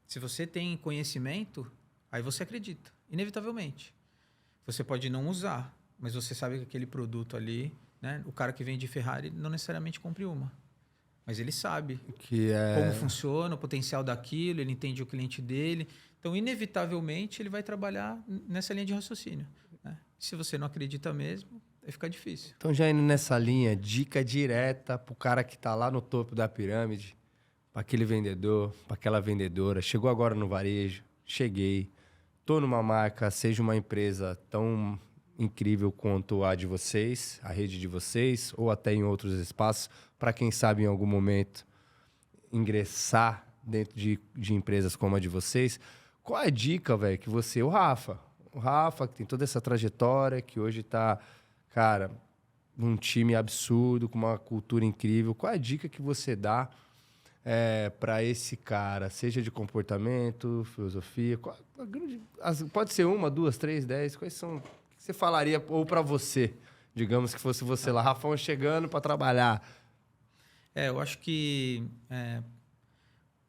Se você tem conhecimento, aí você acredita, inevitavelmente. Você pode não usar, mas você sabe que aquele produto ali, né? O cara que vende Ferrari não necessariamente compre uma. Mas ele sabe como funciona, o potencial daquilo, ele entende o cliente dele. Então, inevitavelmente, ele vai trabalhar nessa linha de raciocínio, né? Se você não acredita mesmo, vai ficar difícil. Então, já indo nessa linha, dica direta para o cara que está lá no topo da pirâmide, para aquele vendedor, para aquela vendedora. Chegou agora no varejo, cheguei, estou numa marca, seja uma empresa tão incrível quanto a de vocês, a rede de vocês, ou até em outros espaços, para quem sabe em algum momento ingressar dentro de empresas como a de vocês. Qual é a dica, velho, que você, o Rafa, o Rafa, que tem toda essa trajetória, que hoje tá, cara, num time absurdo, com uma cultura incrível. Qual é a dica que você dá para esse cara, seja de comportamento, filosofia? Pode ser 1, 2, 3, 10. Quais são? O que você falaria, ou para você, digamos que fosse você lá, Rafão chegando para trabalhar? Eu acho que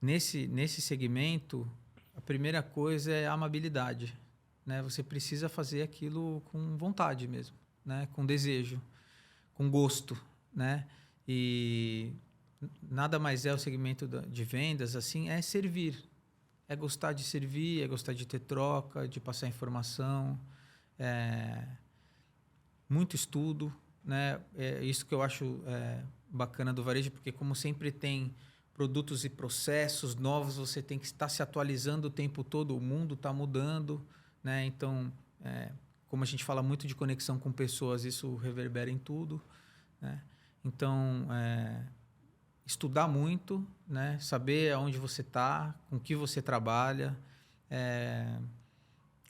nesse segmento, a primeira coisa é a amabilidade, né? Você precisa fazer aquilo com vontade mesmo, né? Com desejo, com gosto, né? E nada mais é o segmento de vendas, assim, é servir. É gostar de servir, é gostar de ter troca, de passar informação, muito estudo, né? É isso que eu acho bacana do varejo, porque como sempre tem produtos e processos novos, você tem que estar se atualizando o tempo todo, o mundo está mudando, né? Então, como a gente fala muito de conexão com pessoas, isso reverbera em tudo, né? Então, estudar muito, né? Saber aonde você está, com que você trabalha,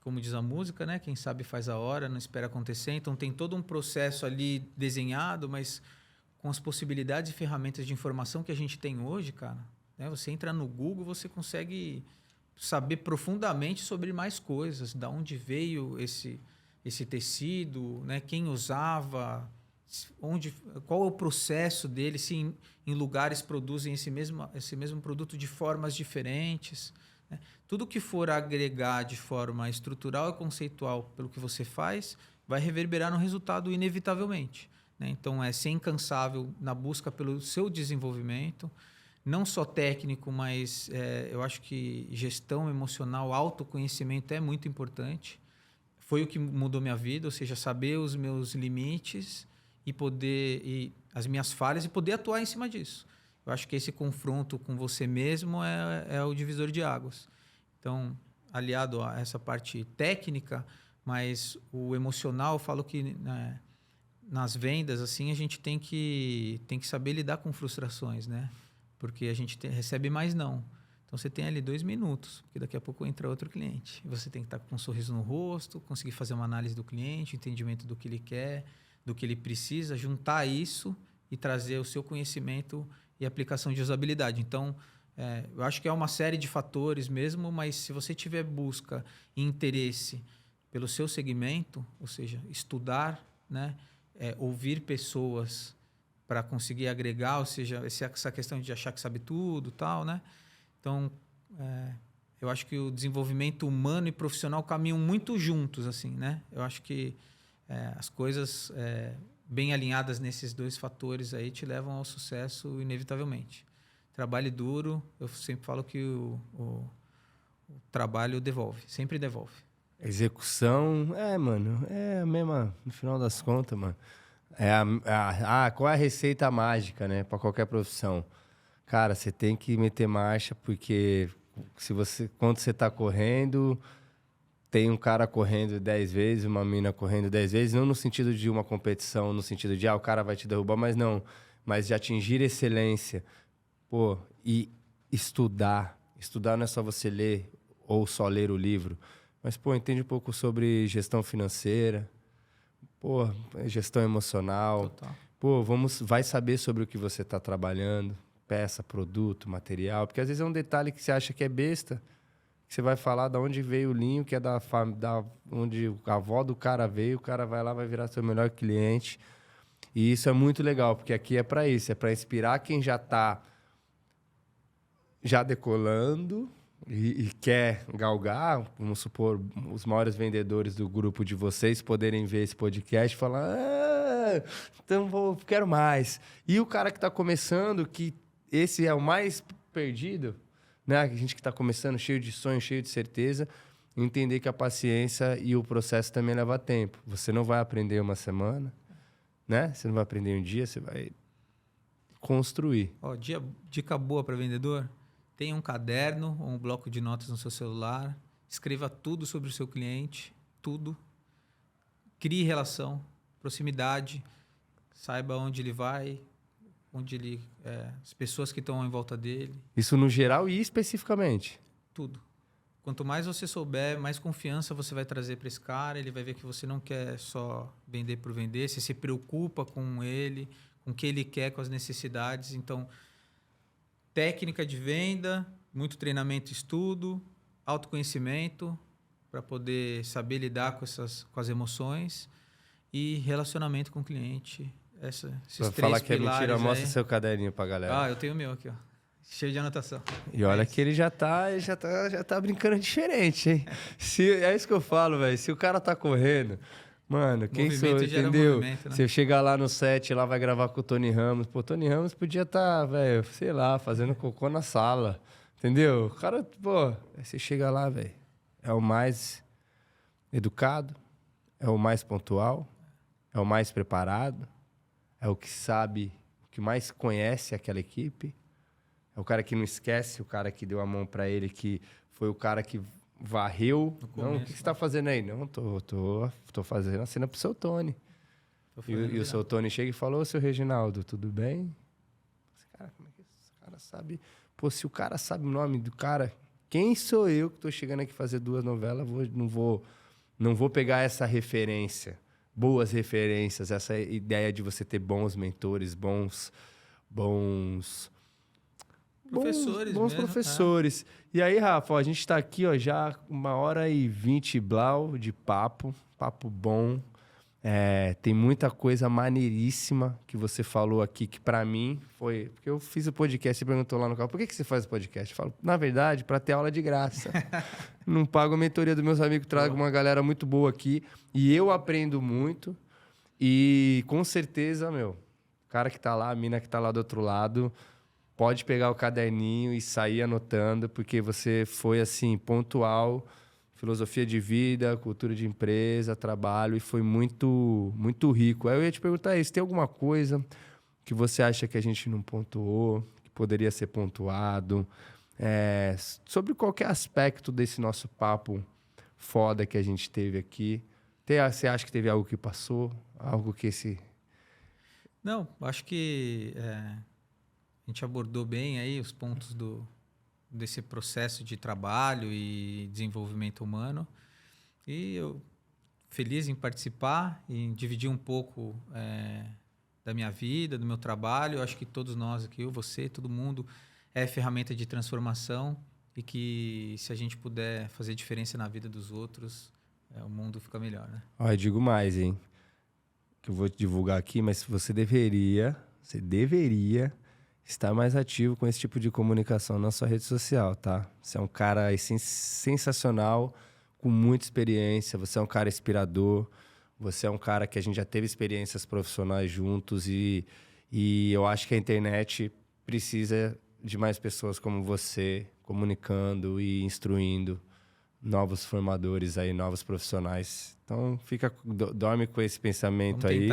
como diz a música, né? Quem sabe faz a hora, não espera acontecer. Então, tem todo um processo ali desenhado, mas com as possibilidades e ferramentas de informação que a gente tem hoje, cara, né? Você entra no Google, você consegue saber profundamente sobre mais coisas, da onde veio esse tecido, né? Quem usava, qual é o processo dele, se em lugares produzem esse mesmo produto de formas diferentes, né? Tudo que for agregar de forma estrutural e conceitual pelo que você faz, vai reverberar no resultado inevitavelmente, né? Então, ser incansável na busca pelo seu desenvolvimento, não só técnico, mas eu acho que gestão emocional, autoconhecimento é muito importante. Foi o que mudou minha vida, ou seja, saber os meus limites e as minhas falhas e poder atuar em cima disso. Eu acho que esse confronto com você mesmo é o divisor de águas. Então, aliado a essa parte técnica, mas o emocional, eu falo que, né, nas vendas, assim, a gente tem que saber lidar com frustrações, né? Porque a gente recebe mais não. Então, você tem ali 2 minutos, porque daqui a pouco entra outro cliente. E você tem que estar com um sorriso no rosto, conseguir fazer uma análise do cliente, entendimento do que ele quer, do que ele precisa, juntar isso e trazer o seu conhecimento e aplicação de usabilidade. Então, eu acho que é uma série de fatores mesmo, mas se você tiver busca e interesse pelo seu segmento, ou seja, estudar, né, ouvir pessoas para conseguir agregar, ou seja, essa questão de achar que sabe tudo, tal, né? Então, eu acho que o desenvolvimento humano e profissional caminham muito juntos, assim, né? Eu acho que as coisas bem alinhadas nesses 2 fatores aí te levam ao sucesso inevitavelmente. Trabalho duro, eu sempre falo que o trabalho devolve, sempre devolve. Execução, mano, é a mesma, no final das contas, mano. Qual é a receita mágica, né, para qualquer profissão? Cara, você tem que meter marcha, porque quando você tá correndo, tem um cara correndo 10 vezes, uma mina correndo 10 vezes, não no sentido de uma competição, no sentido de, o cara vai te derrubar, mas de atingir excelência. Pô, e estudar. Estudar não é só você ler ou só ler o livro, mas, pô, entende um pouco sobre gestão financeira, pô, gestão emocional. Total. Pô, vai saber sobre o que você está trabalhando, peça, produto, material, porque às vezes é um detalhe que você acha que é besta, que você vai falar de onde veio o linho, que é da onde a avó do cara veio, o cara vai lá, vai virar seu melhor cliente. E isso é muito legal, porque aqui é para isso, é para inspirar quem já está decolando e quer galgar, vamos supor, os maiores vendedores do grupo de vocês poderem ver esse podcast e falar, então quero mais. E o cara que está começando, que esse é o mais perdido, né? A gente que está começando cheio de sonho, cheio de certeza, entender que a paciência e o processo também leva tempo. Você não vai aprender uma semana, né? Você não vai aprender um dia, você vai construir. Dica boa para vendedor: tenha um caderno ou um bloco de notas no seu celular, escreva tudo sobre o seu cliente, tudo. Crie relação, proximidade, saiba onde ele vai, as pessoas que estão em volta dele. Isso no geral e especificamente? Tudo. Quanto mais você souber, mais confiança você vai trazer para esse cara. Ele vai ver que você não quer só vender por vender, você se preocupa com ele, com o que ele quer, com as necessidades. Então, técnica de venda, muito treinamento e estudo, autoconhecimento para poder saber lidar com as emoções e relacionamento com o cliente. Esses Pra três falar que é pilares mentira, mostra aí. seu caderninho pra galera. Eu tenho o meu aqui, ó. Cheio de anotação. E olha que ele já tá brincando diferente, hein? É isso que eu falo, velho. Se o cara tá correndo, mano, quem sou eu, entendeu? Né? Você chega lá no set, lá vai gravar com o Tony Ramos. Pô, Tony Ramos podia estar, velho, sei lá, fazendo cocô na sala. Entendeu? O cara, pô, aí você chega lá, velho. É o mais educado, é o mais pontual, é o mais preparado, é o que sabe, o que mais conhece aquela equipe. É o cara que não esquece, o cara que deu a mão pra ele, que foi o cara que varreu. Não, o que você tá fazendo aí? Não, tô fazendo a cena pro seu Tony. E o seu Tony chega e falou, ô, seu Reginaldo, tudo bem? Cara, como é que esse cara sabe? Pô, se o cara sabe o nome do cara, quem sou eu que tô chegando aqui fazer 2 novelas? Não vou pegar essa referência, boas referências, essa ideia de você ter bons mentores, bons professores bons mesmo, professores. E aí, Rafa, ó, a gente tá aqui, ó, já 1h20 blau de papo bom. Tem muita coisa maneiríssima que você falou aqui, que pra mim foi... Porque eu fiz o podcast, você perguntou lá no canal, por que você faz o podcast? Eu falo, na verdade, pra ter aula de graça. Não pago a mentoria dos meus amigos, trago uma galera muito boa aqui. E eu aprendo muito. E com certeza, meu, o cara que tá lá, a mina que tá lá do outro lado... Pode pegar o caderninho e sair anotando, porque você foi, assim, pontual, filosofia de vida, cultura de empresa, trabalho, e foi muito, muito rico. Aí eu ia te perguntar isso, tem alguma coisa que você acha que a gente não pontuou, que poderia ser pontuado, sobre qualquer aspecto desse nosso papo foda que a gente teve aqui? Você acha que teve algo que passou? Algo que esse... Não, acho que... A gente abordou bem aí os pontos desse processo de trabalho e desenvolvimento humano. E eu feliz em participar, em dividir um pouco da minha vida, do meu trabalho. Eu acho que todos nós aqui, você, todo mundo, é ferramenta de transformação e que se a gente puder fazer diferença na vida dos outros, o mundo fica melhor, né? Ó, eu digo mais, hein? Que eu vou te divulgar aqui, mas você deveria estar mais ativo com esse tipo de comunicação na sua rede social, tá? Você é um cara sensacional, com muita experiência, você é um cara inspirador, você é um cara que a gente já teve experiências profissionais juntos e eu acho que a internet precisa de mais pessoas como você, comunicando e instruindo novos formadores aí, novos profissionais. Então, dorme com esse pensamento aí.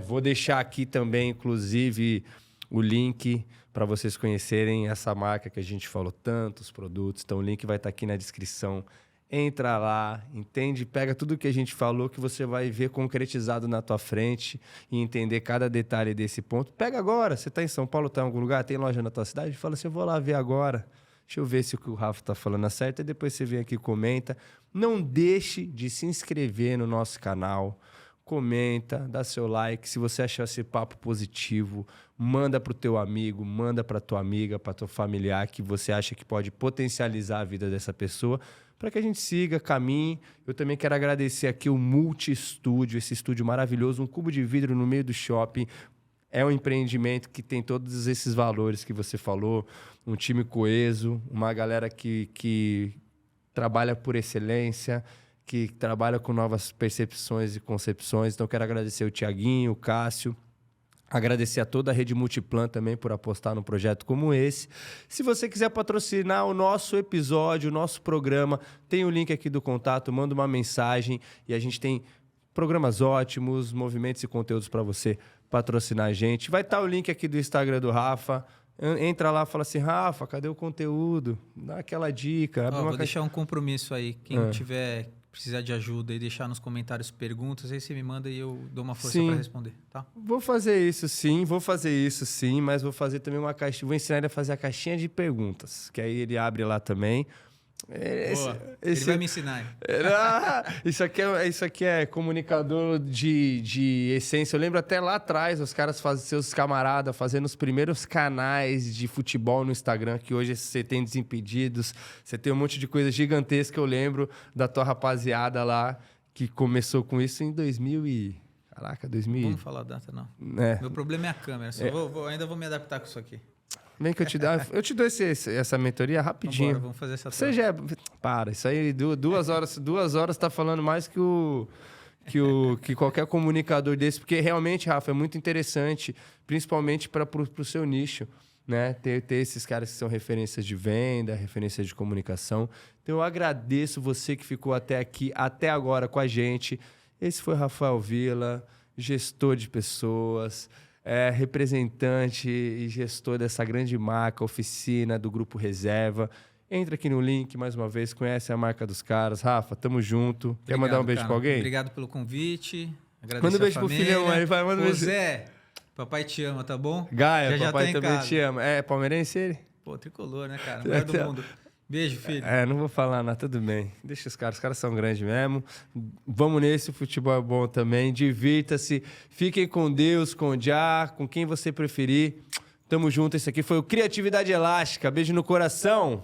Vou deixar aqui também, inclusive, o link para vocês conhecerem essa marca que a gente falou tanto, os produtos. Então, o link vai estar aqui na descrição. Entra lá, entende, pega tudo que a gente falou, que você vai ver concretizado na tua frente e entender cada detalhe desse ponto. Pega agora, você está em São Paulo, está em algum lugar, tem loja na tua cidade? Fala assim, eu vou lá ver agora. Deixa eu ver se o que o Rafa está falando é certo. E depois você vem aqui e comenta. Não deixe de se inscrever no nosso canal. Comenta, dá seu like. Se você achar esse papo positivo, manda para o teu amigo, manda para tua amiga, para teu familiar, que você acha que pode potencializar a vida dessa pessoa, para que a gente siga, caminhe. Eu também quero agradecer aqui o Multi Estúdio, esse estúdio maravilhoso, um cubo de vidro no meio do shopping. É um empreendimento que tem todos esses valores que você falou, um time coeso, uma galera que trabalha por excelência, que trabalha com novas percepções e concepções. Então, quero agradecer o Tiaguinho, o Cássio, agradecer a toda a Rede Multiplan também por apostar num projeto como esse. Se você quiser patrocinar o nosso episódio, o nosso programa, tem o link aqui do contato, manda uma mensagem e a gente tem programas ótimos, movimentos e conteúdos para você patrocinar a gente. Vai estar o link aqui do Instagram do Rafa. Entra lá e fala assim, Rafa, cadê o conteúdo? Dá aquela dica. Vou deixar um compromisso aí. Quem tiver precisar de ajuda e deixar nos comentários perguntas, aí você me manda e eu dou uma força para responder, tá? Vou fazer isso sim, mas vou fazer também uma caixinha. Vou ensinar ele a fazer a caixinha de perguntas, que aí ele abre lá também. Boa. Ele vai me ensinar. Isso aqui é comunicador de essência. Eu lembro até lá atrás, os caras seus camaradas fazendo os primeiros canais de futebol no Instagram, que hoje você tem Desimpedidos, você tem um monte de coisa gigantesca. Eu lembro da tua rapaziada lá, que começou com isso em 2000 e... Caraca, 2000. Não vamos falar a data, não. É. Meu problema é a câmera. Ainda vou me adaptar com isso aqui. Vem que eu te dou essa mentoria rapidinho. Vambora, vamos fazer essa Você já para, isso aí, 2 horas tá falando mais que qualquer comunicador desse, porque realmente, Rafa, é muito interessante, principalmente para o seu nicho, né? Ter esses caras que são referências de venda, referências de comunicação. Então eu agradeço você que ficou até aqui, até agora com a gente. Esse foi Rafael Villa, gestor de pessoas, representante e gestor dessa grande marca, oficina do Grupo Reserva. Entra aqui no link, mais uma vez, conhece a marca dos caras. Rafa, tamo junto. Quer mandar um beijo pra alguém? Obrigado pelo convite. Agradeço manda um beijo pro filhão aí, vai, manda um beijo. Zé, papai te ama, tá bom? Gaia, já papai tá em também casa. te ama. É palmeirense ele? Pô, tricolor, né, cara? Melhor do mundo. Beijo, filho. Não vou falar nada, tudo bem. Deixa os caras são grandes mesmo. Vamos nesse, o futebol é bom também. Divirta-se, fiquem com Deus, com o Jah, com quem você preferir. Tamo junto, esse aqui foi o Criatividade Elástica. Beijo no coração.